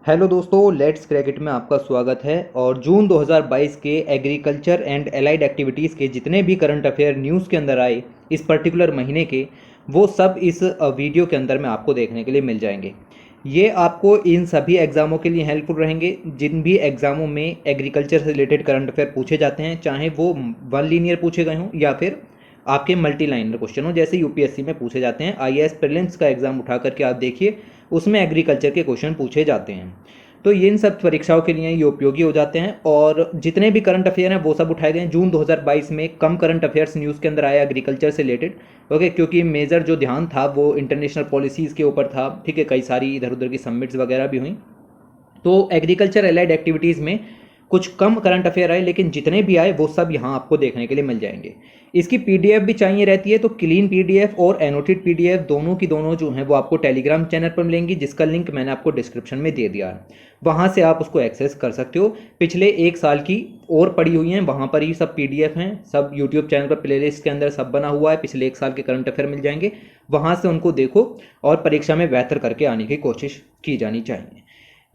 Hello दोस्तों, let's cricket में आपका स्वागत है। और जून 2022 के एग्रीकल्चर एंड एलाइड एक्टिविटीज़ के जितने भी करंट अफेयर न्यूज़ के अंदर आए इस पर्टिकुलर महीने के, वो सब इस वीडियो के अंदर में आपको देखने के लिए मिल जाएंगे। ये आपको इन सभी एग्ज़ामों के लिए हेल्पफुल रहेंगे जिन भी एग्ज़ामों में एग्रीकल्चर से रिलेटेड करंट अफेयर पूछे जाते हैं, चाहे वो वन लीनियर पूछे गए हों या फिर आपके मल्टी लाइनर क्वेश्चन हो, जैसे यूपीएससी में पूछे जाते हैं। आईएएस प्रीलिम्स का एग्ज़ाम उठा करके आप देखिए, उसमें एग्रीकल्चर के क्वेश्चन पूछे जाते हैं। तो ये इन सब परीक्षाओं के लिए ये उपयोगी हो जाते हैं। और जितने भी करंट अफेयर हैं वो सब उठाए गए हैं। जून 2022 में कम करंट अफेयर्स न्यूज़ के अंदर आया एग्रीकल्चर से रिलेटेड, ओके, क्योंकि मेजर जो ध्यान था वो इंटरनेशनल पॉलिसीज़ के ऊपर था। ठीक है, कई सारी इधर उधर की समिट्स वगैरह भी हुई। तो एग्रीकल्चर एलाइड एक्टिविटीज़ में कुछ कम करंट अफेयर आए, लेकिन जितने भी आए वो सब यहाँ आपको देखने के लिए मिल जाएंगे। इसकी पीडीएफ भी चाहिए रहती है, तो क्लीन पीडीएफ और एनोटेड पीडीएफ दोनों की दोनों जो हैं वो आपको टेलीग्राम चैनल पर मिलेंगी, जिसका लिंक मैंने आपको डिस्क्रिप्शन में दे दिया है। वहाँ से आप उसको एक्सेस कर सकते हो। पिछले एक साल की और पड़ी हुई हैं, वहाँ पर ही सब पीडीएफ हैं। सब यूट्यूब चैनल पर प्लेलिस्ट के अंदर सब बना हुआ है, पिछले एक साल के करंट अफेयर मिल जाएंगे। वहाँ से उनको देखो और परीक्षा में बेहतर करके आने की कोशिश की जानी चाहिए।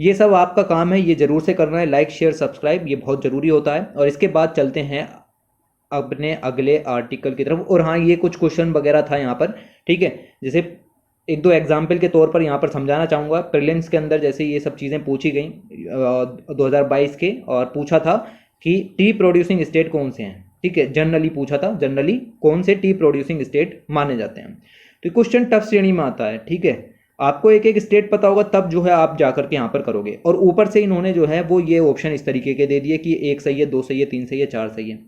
ये सब आपका काम है, ये ज़रूर से करना है। लाइक शेयर सब्सक्राइब ये बहुत ज़रूरी होता है। और इसके बाद चलते हैं अपने अगले आर्टिकल की तरफ। और हाँ, ये कुछ क्वेश्चन वगैरह था यहाँ पर, ठीक है। जैसे एक दो एग्जाम्पल के तौर पर यहाँ पर समझाना चाहूँगा। प्रीलिम्स के अंदर जैसे ये सब चीज़ें पूछी गई 2022 के, और पूछा था कि टी प्रोड्यूसिंग स्टेट कौन से हैं। ठीक है, जनरली पूछा था, जनरली कौन से टी प्रोड्यूसिंग स्टेट माने जाते हैं। तो क्वेश्चन टफ श्रेणी में आता है। ठीक है, आपको एक एक स्टेट पता होगा तब जो है आप जाकर के यहाँ पर करोगे। और ऊपर से इन्होंने जो है वो ये ऑप्शन इस तरीके के दे दिए कि एक सही है, दो सही है, तीन सही है, चार सही है।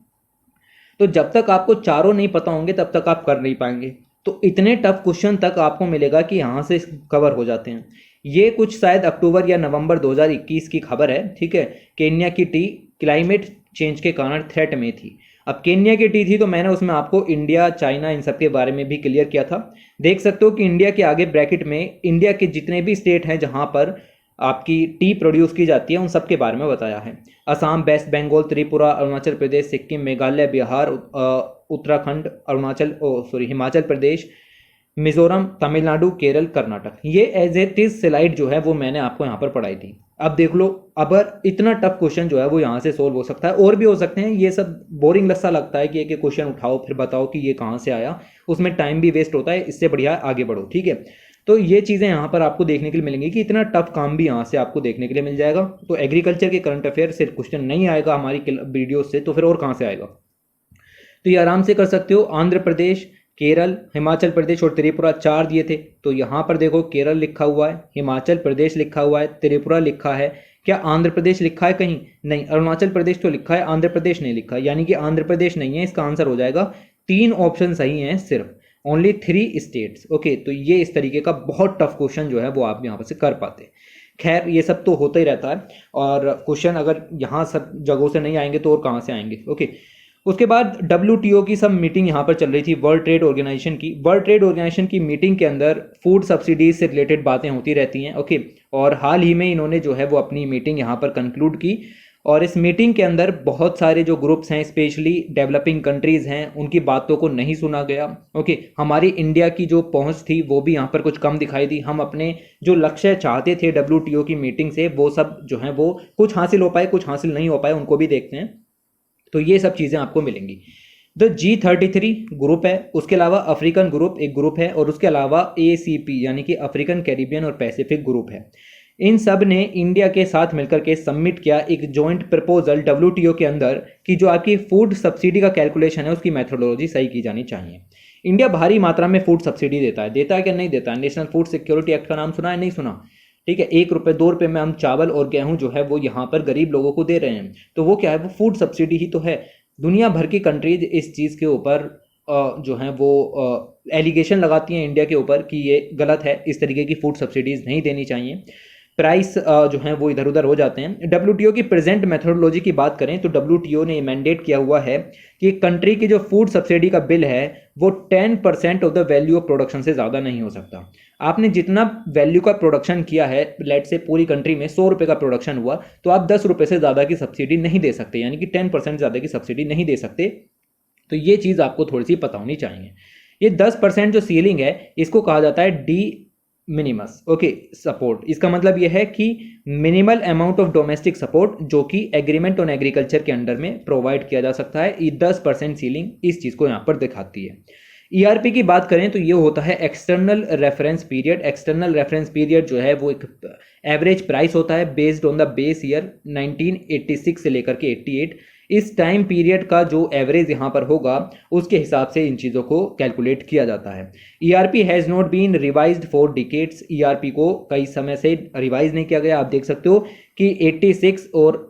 तो जब तक आपको चारों नहीं पता होंगे तब तक आप कर नहीं पाएंगे। तो इतने टफ क्वेश्चन तक आपको मिलेगा कि यहाँ से कवर हो जाते हैं। ये कुछ शायद अक्टूबर या नवंबर 2021 की खबर है। ठीक है, केन्या की टी क्लाइमेट चेंज के कारण थ्रेट में थी। अब केन्या की टी थी तो मैंने उसमें आपको इंडिया, चाइना, इन सब के बारे में भी क्लियर किया था। देख सकते हो कि इंडिया के आगे ब्रैकेट में इंडिया के जितने भी स्टेट हैं जहाँ पर आपकी टी प्रोड्यूस की जाती है उन सब के बारे में बताया है। असम, वेस्ट बंगाल, त्रिपुरा, अरुणाचल प्रदेश, सिक्किम, मेघालय, बिहार, उत्तराखंड, हिमाचल प्रदेश, मिजोरम, तमिलनाडु, केरल, कर्नाटक। ये एज ए टिज स्लाइड जो है वो मैंने आपको यहाँ पर पढ़ाई थी। अब देख लो, अब इतना टफ क्वेश्चन जो है वो यहाँ से सोल्व हो सकता है, और भी हो सकते हैं। ये सब बोरिंग सा लगता है कि एक एक क्वेश्चन उठाओ फिर बताओ कि ये कहाँ से आया, उसमें टाइम भी वेस्ट होता है। इससे बढ़िया आगे बढ़ो। ठीक है, तो ये चीज़ें यहाँ पर आपको देखने के लिए मिलेंगी कि इतना टफ काम भी यहाँ से आपको देखने के लिए मिल जाएगा। तो एग्रीकल्चर के करंट अफेयर से क्वेश्चन नहीं आएगा हमारी वीडियो से, तो फिर और कहाँ से आएगा। तो ये आराम से कर सकते हो। आंध्र प्रदेश, केरल, हिमाचल प्रदेश और त्रिपुरा चार दिए थे, तो यहाँ पर देखो केरल लिखा हुआ है, हिमाचल प्रदेश लिखा हुआ है, त्रिपुरा लिखा है। क्या आंध्र प्रदेश लिखा है कहीं? नहीं। अरुणाचल प्रदेश तो लिखा है, आंध्र प्रदेश नहीं लिखा, यानी कि आंध्र प्रदेश नहीं है। इसका आंसर हो जाएगा, तीन ऑप्शन सही हैं सिर्फ, ओनली 3 स्टेट्स। ओके, तो ये इस तरीके का बहुत टफ क्वेश्चन जो है वो आप यहाँ पर से कर पाते। खैर, ये सब तो होता ही रहता है, और क्वेश्चन अगर यहाँ सब जगहों से नहीं आएंगे तो और कहाँ से आएंगे। ओके, उसके बाद WTO की सब मीटिंग यहाँ पर चल रही थी, वर्ल्ड ट्रेड ऑर्गेनाइजेशन की। वर्ल्ड ट्रेड ऑर्गेनाइजेशन की मीटिंग के अंदर फूड सब्सिडीज से रिलेटेड बातें होती रहती हैं। ओके, और हाल ही में इन्होंने जो है वो अपनी मीटिंग यहाँ पर कंक्लूड की। और इस मीटिंग के अंदर बहुत सारे जो ग्रुप्स हैं, स्पेशली डेवलपिंग कंट्रीज़ हैं, उनकी बातों को नहीं सुना गया। ओके, हमारी इंडिया की जो पहुंच थी वो भी यहाँ पर कुछ कम दिखाई दी। हम अपने जो लक्ष्य चाहते थे WTO की मीटिंग से, वो सब जो है वो कुछ हासिल हो पाए, कुछ हासिल नहीं हो पाए, उनको भी देखते हैं। तो ये सब चीज़ें आपको मिलेंगी। द G33 ग्रुप है, उसके अलावा अफ्रीकन ग्रुप एक ग्रुप है, और उसके अलावा ACP यानी कि अफ्रीकन, कैरिबियन और पैसिफिक ग्रुप है। इन सब ने इंडिया के साथ मिलकर के सबमिट किया एक जॉइंट प्रपोजल WTO के अंदर कि जो आपकी फूड सब्सिडी का कैलकुलेशन है उसकी मेथोडोलॉजी सही की जानी चाहिए। इंडिया भारी मात्रा में फूड सब्सिडी देता है क्या नहीं देता है? नेशनल फूड सिक्योरिटी एक्ट का नाम सुना है? नहीं सुना? ठीक है, 1 रुपये 2 रुपये में हम चावल और गेहूं जो है वो यहाँ पर गरीब लोगों को दे रहे हैं। तो वो क्या है? वो फूड सब्सिडी ही तो है। दुनिया भर की कंट्रीज इस चीज़ के ऊपर जो है वो एलिगेशन लगाती हैं इंडिया के ऊपर कि ये गलत है, इस तरीके की फूड सब्सिडीज़ नहीं देनी चाहिए। प्राइस जो हैं वो इधर उधर हो जाते हैं। WTO की प्रेजेंट मेथोडोलॉजी की बात करें तो WTO ने मैंडेट किया हुआ है कि कंट्री की जो फूड सब्सिडी का बिल है वो 10% of the value of production से ज़्यादा नहीं हो सकता। आपने जितना वैल्यू का प्रोडक्शन किया है, लेट से पूरी कंट्री में 100 रुपये का प्रोडक्शन हुआ, तो आप 10 रुपये से ज़्यादा की सब्सिडी नहीं दे सकते, यानी कि 10% ज़्यादा की सब्सिडी नहीं दे सकते। तो ये चीज़ आपको थोड़ी सी पता होनी चाहिए। ये 10% जो सीलिंग है इसको कहा जाता है मिनिमस ओके सपोर्ट, इसका मतलब यह है कि minimal amount of domestic support जो कि एग्रीमेंट ऑन एग्रीकल्चर के अंडर में प्रोवाइड किया जा सकता है। ये 10% सीलिंग इस चीज़ को यहाँ पर दिखाती है। ईआरपी की बात करें तो ये होता है external reference period. External reference period जो है वो एक एवरेज प्राइस होता है based on the base year 1986 से लेकर के 88। इस टाइम पीरियड का जो एवरेज यहाँ पर होगा उसके हिसाब से इन चीज़ों को कैलकुलेट किया जाता है। ERP has not been revised for decades. ERP को कई समय से रिवाइज नहीं किया गया। आप देख सकते हो कि 86 और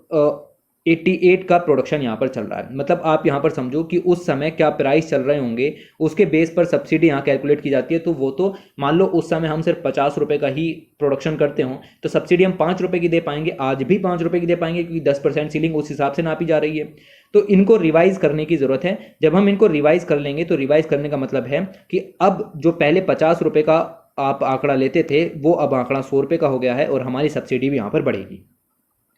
88 का प्रोडक्शन यहाँ पर चल रहा है। मतलब आप यहाँ पर समझो कि उस समय क्या प्राइस चल रहे होंगे उसके बेस पर सब्सिडी यहाँ कैलकुलेट की जाती है। तो वो तो मान लो उस समय हम सिर्फ 50 रुपये का ही प्रोडक्शन करते हों तो सब्सिडी हम 5 रुपये की दे पाएंगे, आज भी 5 रुपये की दे पाएंगे क्योंकि 10% सीलिंग उस हिसाब से नापी जा रही है। तो इनको रिवाइज करने की ज़रूरत है। जब हम इनको रिवाइज कर लेंगे तो रिवाइज करने का मतलब है कि अब जो पहले 50 रुपये का आप आंकड़ा लेते थे वो अब आंकड़ा 100 रुपये का हो गया है और हमारी सब्सिडी भी यहाँ पर बढ़ेगी।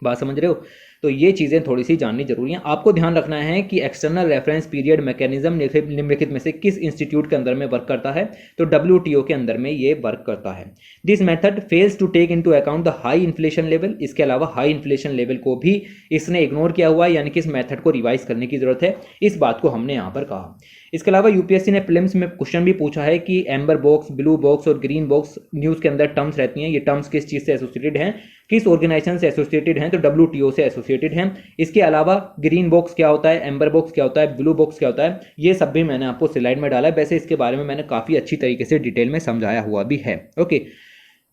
बात समझ रहे हो? तो ये चीज़ें थोड़ी सी जाननी जरूरी हैं। आपको ध्यान रखना है कि एक्सटर्नल रेफरेंस पीरियड मैकेनिज्म निम्नलिखित में से किस इंस्टीट्यूट के अंदर में वर्क करता है? तो WTO के अंदर में ये वर्क करता है। This method fails to take into account the high inflation level. इसके अलावा हाई इन्फ्लेशन लेवल को भी इसने इग्नोर किया हुआ है, यानी कि इस मेथड को रिवाइज करने की जरूरत है। इस बात को हमने यहाँ पर कहा। इसके अलावा यूपीएससी ने प्रीलिम्स में क्वेश्चन भी पूछा है कि एम्बर बॉक्स, ब्लू बॉक्स और ग्रीन बॉक्स न्यूज़ के अंदर टर्म्स रहती हैं। ये टर्म्स किस चीज़ से एसोसिएटेड हैं, किस ऑर्गेनाइजेशन से एसोसिएटेड हैं? तो WTO से एसोसिएटेड हैं। इसके अलावा ग्रीन बॉक्स क्या होता है, एम्बर बॉक्स क्या होता है, ब्लू बॉक्स क्या होता है, ये सब भी मैंने आपको स्लाइड में डाला है। वैसे इसके बारे में मैंने काफ़ी अच्छी तरीके से डिटेल में समझाया हुआ भी है। ओके,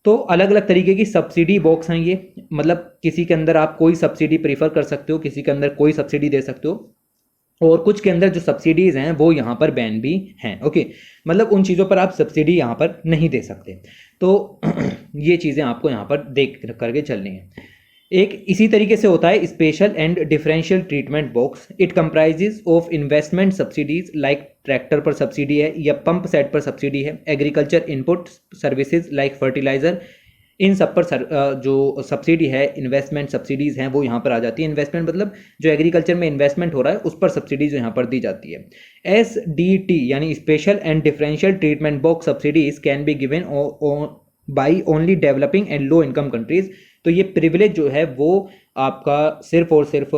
तो अलग अलग तरीके की सब्सिडी बॉक्स हैं ये। मतलब किसी के अंदर आप कोई सब्सिडी प्रीफर कर सकते हो, किसी के अंदर कोई सब्सिडी दे सकते हो, और कुछ के अंदर जो सब्सिडीज़ हैं वो यहाँ पर बैन भी हैं। ओके, मतलब उन चीज़ों पर आप सब्सिडी यहाँ पर नहीं दे सकते। तो ये चीज़ें आपको यहाँ पर देख करके चलनी है। एक इसी तरीके से होता है special and differential treatment box. It comprises of investment subsidies like tractor पर सब्सिडी है या पंप सेट पर सब्सिडी है, agriculture input services like fertilizer, इन सब पर जो सब्सिडी है, इन्वेस्टमेंट सब्सिडीज़ हैं वो यहाँ पर आ जाती है। इन्वेस्टमेंट मतलब जो एग्रीकल्चर में इन्वेस्टमेंट हो रहा है उस पर सब्सिडीज जो यहाँ पर दी जाती है। SDT यानी special and differential treatment box subsidies can be given by only developing and low income countries. तो ये प्रिविलेज जो है वो आपका सिर्फ और सिर्फ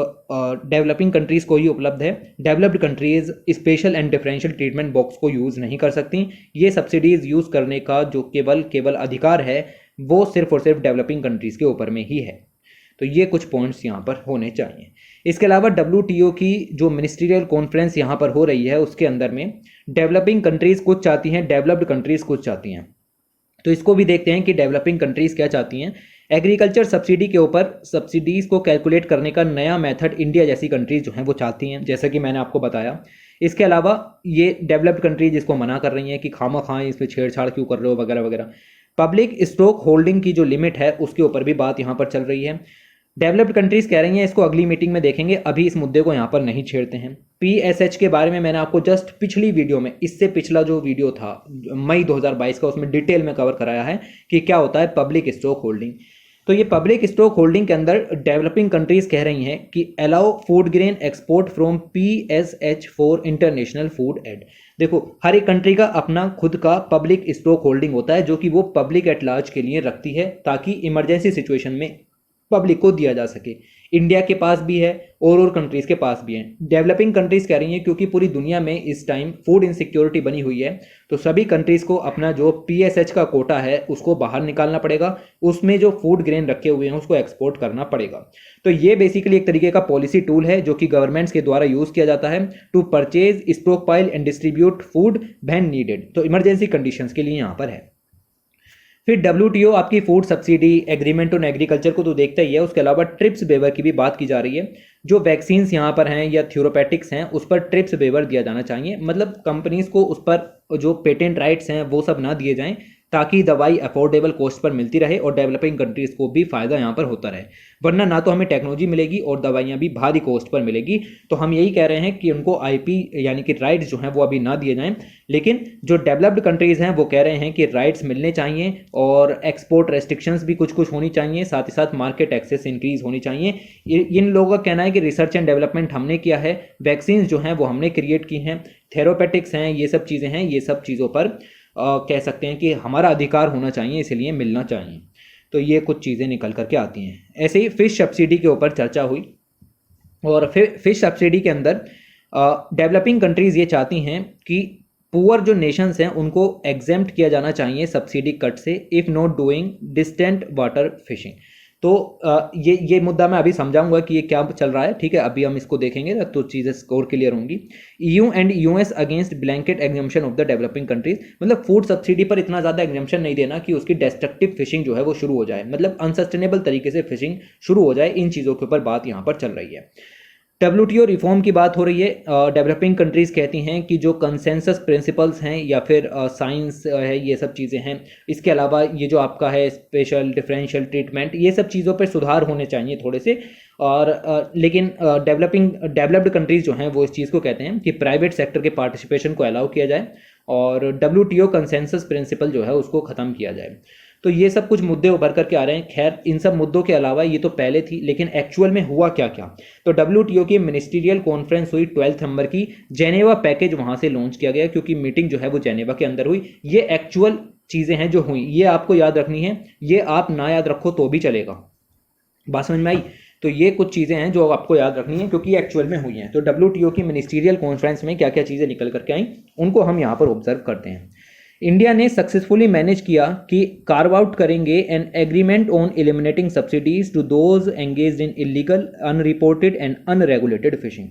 डेवलपिंग कंट्रीज को ही उपलब्ध है। Developed countries special and differential treatment box को यूज़ नहीं कर सकती। ये सब्सिडीज यूज़ करने का जो केवल अधिकार है वो सिर्फ और सिर्फ डेवलपिंग कंट्रीज़ के ऊपर में ही है। तो ये कुछ पॉइंट्स यहाँ पर होने चाहिए। इसके अलावा WTO की जो मिनिस्ट्रियल कॉन्फ्रेंस यहाँ पर हो रही है उसके अंदर में डेवलपिंग कंट्रीज़ कुछ चाहती हैं, डेवलप्ड कंट्रीज़ कुछ चाहती हैं। तो इसको भी देखते हैं कि डेवलपिंग कंट्रीज़ क्या चाहती हैं। एग्रीकल्चर सब्सिडी के ऊपर सब्सिडीज़ को कैलकुलेट करने का नया मेथड इंडिया जैसी कंट्रीज़ जो हैं वो चाहती हैं, जैसा कि मैंने आपको बताया। इसके अलावा ये डेवलप्ड कंट्रीज इसको मना कर रही हैं कि खामा खां इस पर छेड़छाड़ क्यों कर रहे हो वगैरह वगैरह। पब्लिक स्टॉक होल्डिंग की जो लिमिट है उसके ऊपर भी बात यहाँ पर चल रही है। डेवलप्ड कंट्रीज़ कह रही हैं इसको अगली मीटिंग में देखेंगे, अभी इस मुद्दे को यहाँ पर नहीं छेड़ते हैं। PSH के बारे में मैंने आपको जस्ट पिछली वीडियो में, इससे पिछला जो वीडियो था मई 2022 का, उसमें डिटेल में कवर कराया है कि क्या होता है पब्लिक स्टॉक होल्डिंग। तो ये पब्लिक स्टॉक होल्डिंग के अंदर डेवलपिंग कंट्रीज़ कह रही हैं कि allow food grain export from PSH for international food aid. देखो, हर एक कंट्री का अपना खुद का पब्लिक स्टॉक होल्डिंग होता है जो कि वो पब्लिक एट लार्ज के लिए रखती है ताकि इमरजेंसी सिचुएशन में पब्लिक को दिया जा सके। इंडिया के पास भी है और कंट्रीज़ के पास भी है। डेवलपिंग कंट्रीज़ कह रही हैं क्योंकि पूरी दुनिया में इस टाइम फूड इनसिक्योरिटी बनी हुई है तो सभी कंट्रीज़ को अपना जो PSH का कोटा है उसको बाहर निकालना पड़ेगा, उसमें जो फूड ग्रेन रखे हुए हैं उसको एक्सपोर्ट करना पड़ेगा। तो ये बेसिकली एक तरीके का पॉलिसी टूल है जो कि गवर्नमेंट्स के द्वारा यूज़ किया जाता है to purchase, stock pile and distribute food when needed. तो इमरजेंसी कंडीशंस के लिए यहाँ पर है। फिर WTO आपकी food subsidy agreement on agriculture को तो देखता ही है, उसके अलावा ट्रिप्स वेवर की भी बात की जा रही है। जो वैक्सीन्स यहाँ पर हैं या थ्योरोपेटिक्स हैं उस पर ट्रिप्स वेवर दिया जाना चाहिए। मतलब कंपनीज को उस पर जो पेटेंट राइट्स हैं वो सब ना दिए जाएं ताकि दवाई अफोर्डेबल कॉस्ट पर मिलती रहे और डेवलपिंग कंट्रीज़ को भी फ़ायदा यहाँ पर होता रहे। वरना ना तो हमें टेक्नोलॉजी मिलेगी और दवाइयाँ भी भारी कॉस्ट पर मिलेगी। तो हम यही कह रहे हैं कि उनको IP यानी कि राइट्स जो हैं वो अभी ना दिए जाएं। लेकिन जो डेवलप्ड कंट्रीज़ हैं वो कह रहे हैं कि राइट्स मिलने चाहिए और एक्सपोर्ट रेस्ट्रिक्शंस भी कुछ कुछ होनी चाहिए, साथ ही साथ मार्केट एक्सेस इंक्रीज़ होनी चाहिए। इन लोगों का कहना है कि रिसर्च एंड डेवलपमेंट हमने किया है, वैक्सीन जो हैं वो हमने क्रिएट की हैं, थेरोपेटिक्स हैं, ये सब चीज़ें हैं, ये सब चीज़ों पर कह सकते हैं कि हमारा अधिकार होना चाहिए, इसलिए मिलना चाहिए। तो ये कुछ चीज़ें निकल करके आती हैं। ऐसे ही फिश सब्सिडी के ऊपर चर्चा हुई, और फिर फिश सब्सिडी के अंदर डेवलपिंग कंट्रीज़ ये चाहती हैं कि पुअर जो नेशंस हैं उनको एग्जेम्प्ट किया जाना चाहिए सब्सिडी कट से, if not doing distant water fishing. तो ये मुद्दा मैं अभी समझाऊंगा कि ये क्या चल रहा है, ठीक है। अभी हम इसको देखेंगे तो चीज़ें और क्लियर होंगी। EU and US against blanket exemption of the developing countries, मतलब फूड सब्सिडी पर इतना ज़्यादा एग्जम्पशन नहीं देना कि उसकी डेस्ट्रक्टिव फिशिंग जो है वो शुरू हो जाए, मतलब अनसस्टेनेबल तरीके से फिशिंग शुरू हो जाए। इन चीज़ों के ऊपर बात यहाँ पर चल रही है। WTO रिफॉर्म की बात हो रही है। डेवलपिंग कंट्रीज़ कहती हैं कि जो कंसेंसस प्रिंसिपल्स हैं या फिर साइंस है, ये सब चीज़ें हैं। इसके अलावा ये जो आपका है स्पेशल डिफरेंशियल ट्रीटमेंट, ये सब चीज़ों पर सुधार होने चाहिए थोड़े से। और लेकिन डेवलप्ड कंट्रीज़ जो हैं वो इस चीज़ को कहते हैं कि प्राइवेट सेक्टर के पार्टिसिपेशन को अलाउ किया जाए और WTO कंसेंसस प्रिंसिपल जो है उसको ख़त्म किया जाए। तो ये सब कुछ मुद्दे उभर करके आ रहे हैं। खैर, इन सब मुद्दों के अलावा ये तो पहले थी, लेकिन एक्चुअल में हुआ क्या क्या। तो WTO की मिनिस्ट्रियल कॉन्फ्रेंस हुई 12 नवंबर की, जेनेवा पैकेज वहाँ से लॉन्च किया गया, क्योंकि मीटिंग जो है वो जेनेवा के अंदर हुई। ये एक्चुअल चीज़ें हैं जो हुई, ये आपको याद रखनी है। ये आप ना याद रखो तो भी चलेगा। बात समझ में आई? तो ये कुछ चीज़ें हैं जो आपको याद रखनी है, क्योंकि एक्चुअल में हुई हैं। तो WTO की मिनिस्ट्रियल कॉन्फ्रेंस में क्या क्या चीज़ें निकल करके आई, उनको हम यहाँ पर ऑब्जर्व करते हैं। इंडिया ने सक्सेसफुली मैनेज किया कि कार्व आउट करेंगे an agreement on eliminating subsidies to those engaged in illegal, unreported and unregulated fishing.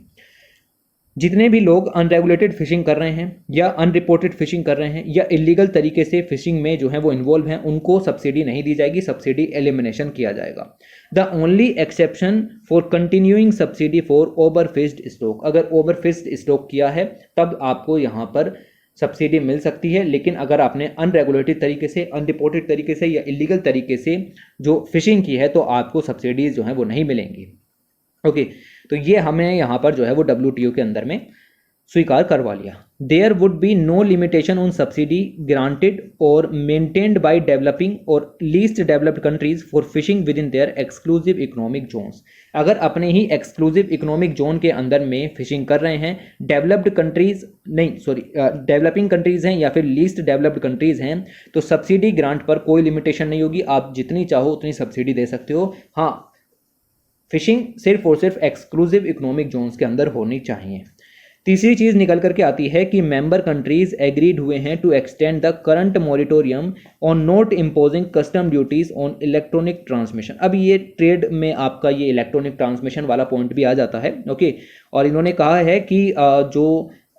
जितने भी लोग अनरेगुलेटेड फिशिंग कर रहे हैं या अनरिपोर्टेड फिशिंग कर रहे हैं या इलीगल तरीके से फिशिंग में जो है वो इन्वॉल्व हैं, उनको सब्सिडी नहीं दी जाएगी, सब्सिडी एलिमिनेशन किया जाएगा। The only exception for continuing subsidy for overfished stock, अगर ओवरफिश्ड स्टॉक किया है तब आपको यहाँ पर सब्सिडी मिल सकती है, लेकिन अगर आपने अनरेगुलेटेड तरीके से, अनरिपोर्टेड तरीके से या इलीगल तरीके से जो फिशिंग की है तो आपको सब्सिडीज जो है वो नहीं मिलेंगी। ओके, तो ये हमें यहाँ पर जो है वो WTO के अंदर में स्वीकार करवा लिया। There would be no limitation on subsidy granted और मेंटेन्ड बाय डेवलपिंग और least developed countries for fishing within their exclusive economic zones. अगर अपने ही एक्सक्लूसिव इकोनॉमिक जोन के अंदर में फिशिंग कर रहे हैं, डेवलप्ड कंट्रीज नहीं, सॉरी, डेवलपिंग कंट्रीज हैं या फिर लीस्ट डेवलप्ड कंट्रीज हैं, तो सब्सिडी ग्रांट पर कोई लिमिटेशन नहीं होगी। आप जितनी चाहो उतनी सब्सिडी दे सकते हो। हाँ, फिशिंग सिर्फ और सिर्फ एक्सक्लूसिव इकोनॉमिक जोन्स के अंदर होनी चाहिए। तीसरी चीज़ निकल करके आती है कि मेंबर कंट्रीज एग्रीड हुए हैं to extend the current moratorium on not imposing custom duties on electronic transmission. अब ये ट्रेड में आपका ये इलेक्ट्रॉनिक ट्रांसमिशन वाला पॉइंट भी आ जाता है। ओके, और इन्होंने कहा है कि जो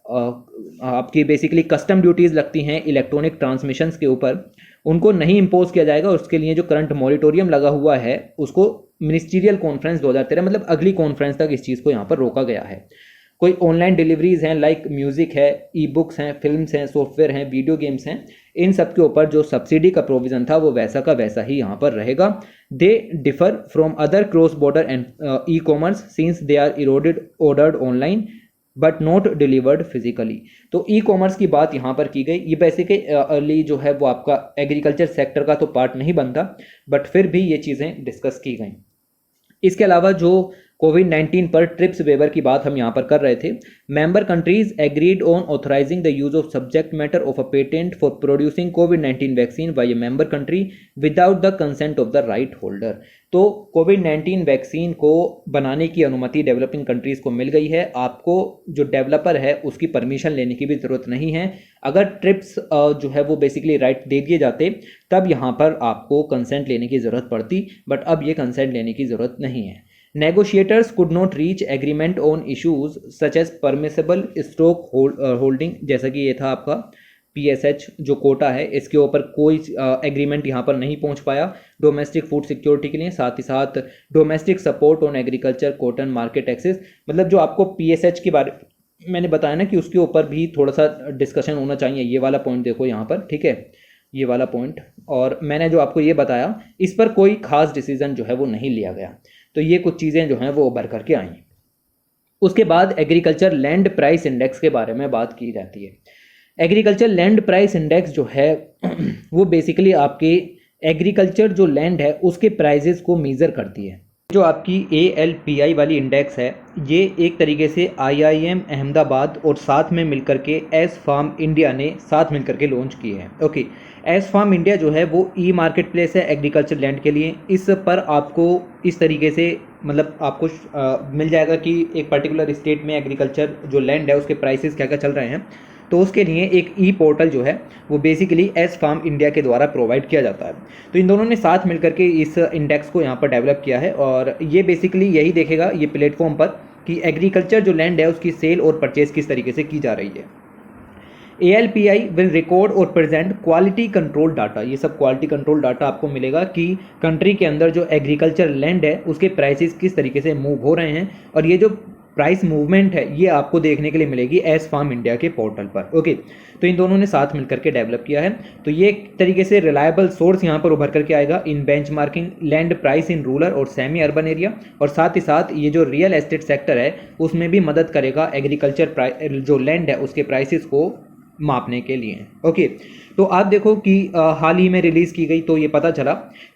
आपकी बेसिकली कस्टम ड्यूटीज़ लगती हैं इलेक्ट्रॉनिक ट्रांसमिशंस के ऊपर, उनको नहीं इम्पोज किया जाएगा। उसके लिए जो करंट मॉरिटोरियम लगा हुआ है उसको मिनिस्ट्रियल कॉन्फ्रेंस 2013, मतलब अगली कॉन्फ्रेंस तक इस चीज़ को यहाँ पर रोका गया है। कोई ऑनलाइन डिलीवरीज हैं, लाइक म्यूज़िक है, ई बुक्स हैं, फिल्म्स हैं, सॉफ्टवेयर हैं, वीडियो गेम्स हैं, इन सब के ऊपर जो सब्सिडी का प्रोविज़न था वो वैसा का वैसा ही यहाँ पर रहेगा। They differ from other cross border and e commerce since they are eroded ordered online but not delivered physically. तो ई कॉमर्स की बात यहाँ पर की गई। ये बेसिकली अर्ली जो है वो आपका एग्रीकल्चर सेक्टर का तो पार्ट नहीं बनता, बट फिर भी ये चीज़ें डिस्कस की गई। इसके अलावा जो कोविड-19 पर ट्रिप्स वेवर की बात हम यहाँ पर कर रहे थे, member countries agreed on authorising the use of subject matter of a patent for producing कोविड-19 vaccine by a member country without the consent of the right holder. तो कोविड-19 वैक्सीन को बनाने की अनुमति डेवलपिंग कंट्रीज़ को मिल गई है। आपको जो डेवलपर है उसकी परमिशन लेने की भी ज़रूरत नहीं है। अगर ट्रिप्स जो है वो बेसिकली राइट दे दिए जाते तब यहाँ पर आपको कंसेंट लेने की ज़रूरत पड़ती, बट अब ये कंसेंट लेने की ज़रूरत नहीं है। Negotiators could not reach agreement on issues such as permissible stock holding, जैसा कि ये था आपका PSH जो कोटा है, इसके ऊपर कोई एग्रीमेंट यहाँ पर नहीं पहुँच पाया डोमेस्टिक फूड सिक्योरिटी के लिए। साथ ही साथ domestic support on agriculture cotton market access, मतलब जो आपको PSH के बारे मैंने बताया ना कि उसके ऊपर भी थोड़ा सा डिस्कशन होना चाहिए। ये वाला पॉइंट देखो यहाँ पर, ठीक है, ये वाला पॉइंट, और मैंने जो आपको ये बताया इस पर कोई खास डिसीजन जो है वो नहीं लिया गया। तो ये कुछ चीज़ें जो हैं वो उभर करके आई। उसके बाद एग्रीकल्चर लैंड प्राइस इंडेक्स के बारे में बात की जाती है। एग्रीकल्चर लैंड प्राइस इंडेक्स जो है वो बेसिकली आपके एग्रीकल्चर जो लैंड है उसके प्राइजेस को मेज़र करती है। जो आपकी ALPI वाली इंडेक्स है, ये एक तरीके से IIM अहमदाबाद और साथ में मिलकर के एस फार्म इंडिया ने साथ मिलकर के लॉन्च की है। ओके, एस फार्म इंडिया जो है वो मार्केट प्लेस है एग्रीकल्चर लैंड के लिए। इस पर आपको इस तरीके से मतलब आपको मिल जाएगा कि एक पर्टिकुलर स्टेट में एग्रीकल्चर जो लैंड है उसके प्राइसेस क्या क्या चल रहे हैं। तो उसके लिए एक पोर्टल जो है वो बेसिकली एस फार्म इंडिया के द्वारा प्रोवाइड किया जाता है। तो इन दोनों ने साथ मिलकर के इस इंडेक्स को यहाँ पर डेवलप किया है और ये बेसिकली यही देखेगा ये प्लेटफॉर्म पर कि एग्रीकल्चर जो लैंड है उसकी सेल और परचेज किस तरीके से की जा रही है। ALPI विल रिकॉर्ड और प्रेजेंट क्वालिटी कंट्रोल डाटा। ये सब क्वालिटी कंट्रोल डाटा आपको मिलेगा कि कंट्री के अंदर जो एग्रीकल्चर लैंड है उसके प्राइसेस किस तरीके से मूव हो रहे हैं, और ये जो प्राइस मूवमेंट है ये आपको देखने के लिए मिलेगी एस फार्म इंडिया के पोर्टल पर। ओके, तो इन दोनों ने साथ मिलकर के डेवलप किया है। तो ये एक तरीके से रिलायबल सोर्स यहाँ पर उभर करके आएगा in benchmarking land price in rural और सेमी अर्बन एरिया, और साथ ही साथ ये जो रियल एस्टेट सेक्टर है उसमें भी मदद करेगा एग्रीकल्चर जो लैंड है उसके प्राइसेस को मापने के लिए। ओके, तो आप देखो कि हाल ही में रिलीज़ की गई तो ये पता चला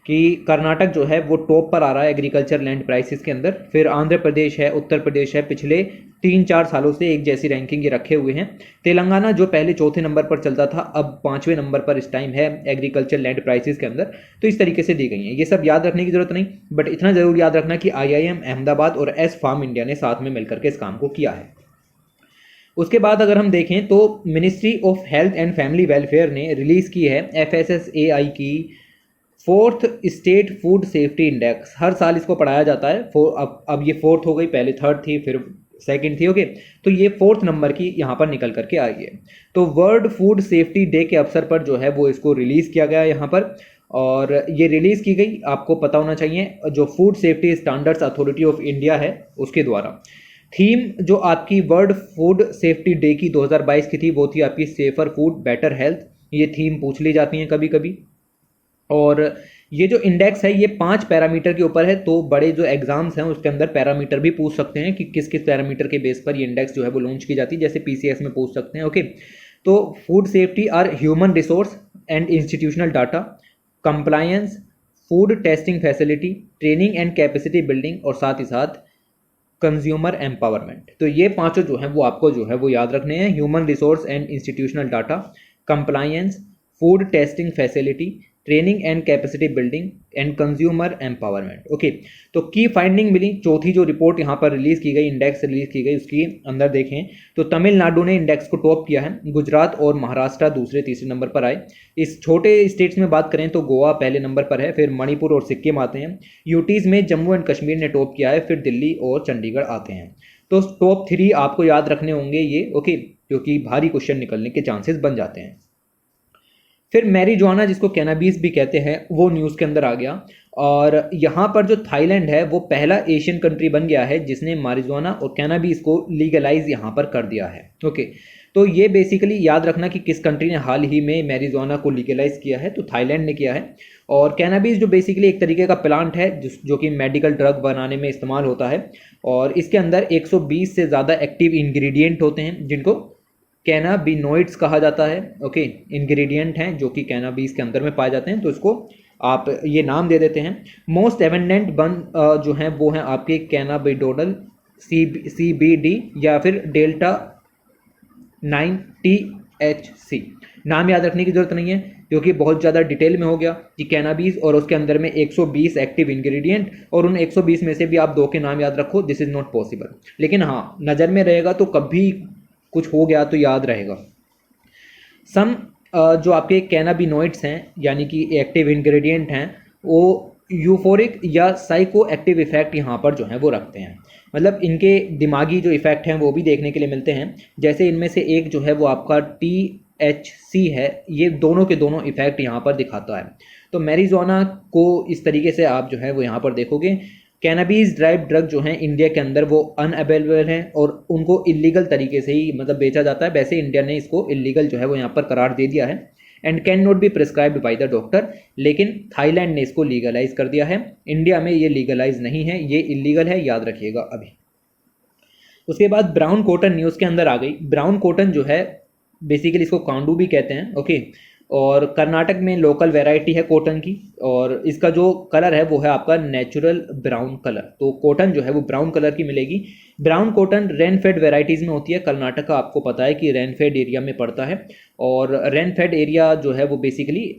कि कर्नाटक जो है वो टॉप पर आ रहा है एग्रीकल्चर लैंड प्राइसेस के अंदर। फिर आंध्र प्रदेश है, उत्तर प्रदेश है, पिछले 3-4 सालों से एक जैसी रैंकिंग ये रखे हुए हैं। तेलंगाना जो पहले चौथे नंबर पर चलता था अब 5वें नंबर पर इस टाइम है एग्रीकल्चर लैंड प्राइसेस के अंदर। तो इस तरीके से दी गई हैं। ये सब याद रखने की जरूरत नहीं, बट इतना जरूर याद रखना कि IIM अहमदाबाद और एस फार्म इंडिया ने साथ में मिलकर के इस काम को किया है। उसके बाद अगर हम देखें तो ministry of health and family welfare ने रिलीज़ की है FSSAI की 4th state food safety index. हर साल इसको पढ़ाया जाता है। अब ये 4th हो गई, पहले 3rd थी, फिर 2nd थी। ओके, तो ये 4th नंबर की यहाँ पर निकल करके आई है। तो वर्ल्ड फूड सेफ्टी डे के अवसर पर जो है वो इसको रिलीज़ किया गया यहाँ पर, और ये रिलीज़ की गई आपको पता होना चाहिए जो food safety standards authority of India है उसके द्वारा। थीम जो आपकी वर्ल्ड फूड सेफ्टी डे की 2022 की थी वो थी आपकी सेफर फूड बेटर हेल्थ। ये थीम पूछ ली जाती हैं कभी कभी। और ये जो इंडेक्स है ये 5 पैरामीटर के ऊपर है, तो बड़े जो एग्जाम्स हैं उसके अंदर पैरामीटर भी पूछ सकते हैं कि किस किस पैरामीटर के बेस पर ये इंडेक्स जो है वो लॉन्च की जाती है, जैसे PCS में पूछ सकते हैं। ओके, तो food safety are human resource and institutional data, compliance, food testing facility, training and capacity building, और साथ ही साथ कंज्यूमर एम्पावरमेंट। तो ये पांचों जो हैं वो आपको जो है वो याद रखने हैं। Human resource and institutional data, compliance, food testing facility, training and capacity building and consumer empowerment. Okay, तो की फाइंडिंग मिली। चौथी जो रिपोर्ट यहाँ पर रिलीज़ की गई, इंडेक्स रिलीज़ की गई, उसकी अंदर देखें तो तमिलनाडु ने इंडेक्स को टॉप किया है, गुजरात और महाराष्ट्र दूसरे तीसरे नंबर पर आए। इस छोटे स्टेट्स में बात करें तो गोवा पहले नंबर पर है, फिर मणिपुर और सिक्किम आते हैं। यूटीज़ में जम्मू एंड कश्मीर ने टॉप किया है, फिर दिल्ली और चंडीगढ़ आते हैं। तो टॉप 3 आपको याद रखने होंगे ये। ओके, क्योंकि भारी क्वेश्चन निकलने के चांसेस बन जाते हैं। फिर मैरिजुआना जिसको कैनाबीस भी कहते हैं वो न्यूज़ के अंदर आ गया, और यहाँ पर जो थाईलैंड है वो पहला एशियन कंट्री बन गया है जिसने मैरिजुआना और कैनाबीस को लीगलाइज यहाँ पर कर दिया है। ओके, तो ये बेसिकली याद रखना कि किस कंट्री ने हाल ही में मैरिजुआना को लीगलाइज किया है, तो थाईलैंड ने किया है। और कैनाबीस जो बेसिकली एक तरीके का प्लांट है जो कि मेडिकल ड्रग बनाने में इस्तेमाल होता है, और इसके अंदर 120 से ज़्यादा एक्टिव इंग्रेडिएंट होते हैं जिनको कैनाबिनोइड्स कहा जाता है। ओके, इंग्रेडिएंट हैं जो कि कैनाबीस के अंदर में पाए जाते हैं, तो इसको आप ये नाम दे देते हैं। मोस्ट एवेंडेंट जो हैं वो हैं आपके कैनाबिडोडल CBD या फिर डेल्टा 9THC। नाम याद रखने की जरूरत नहीं है क्योंकि बहुत ज़्यादा डिटेल में हो गया कि कैनाबीस और उसके अंदर में 120 एक्टिव इंग्रेडिएंट, और उन 120 में से भी आप 2 के नाम याद रखो, दिस इज़ नॉट पॉसिबल। लेकिन हाँ, नज़र में रहेगा तो कभी कुछ हो गया तो याद रहेगा। सम जो आपके कैनाबिनोइड्स हैं यानी कि एक्टिव इंग्रेडिएंट हैं वो यूफोरिक या साइको एक्टिव इफेक्ट यहाँ पर जो है वो रखते हैं, मतलब इनके दिमागी जो इफेक्ट हैं वो भी देखने के लिए मिलते हैं। जैसे इनमें से एक जो है वो आपका THC है, ये दोनों के दोनों इफेक्ट यहाँ पर दिखाता है। तो मैरिजुआना को इस तरीके से आप जो है वो यहाँ पर देखोगे। कैनाबीस ड्राइव ड्रग जो हैं इंडिया के अंदर वो अनअवेलेबल हैं और उनको इलीगल तरीके से ही मतलब बेचा जाता है। वैसे इंडिया ने इसको इलीगल जो है वो यहाँ पर करार दे दिया है, and can not be prescribed by the doctor, लेकिन थाईलैंड ने इसको लीगलाइज कर दिया है। इंडिया में ये लीगलाइज नहीं है, ये इलीगल है, याद रखिएगा अभी। उसके बाद ब्राउन कॉटन न्यूज़ के अंदर आ गई। ब्राउन कॉटन जो है बेसिकली इसको कांडू भी कहते हैं। ओके, और कर्नाटक में लोकल वैरायटी है कॉटन की, और इसका जो कलर है वो है आपका नेचुरल ब्राउन कलर। तो कॉटन जो है वो ब्राउन कलर की मिलेगी। Brown cotton rain fade varieties में होती है। कर्नाटक का आपको पता है कि रेन फेड एरिया में पड़ता है, और रेन फेड एरिया जो है वो बेसिकली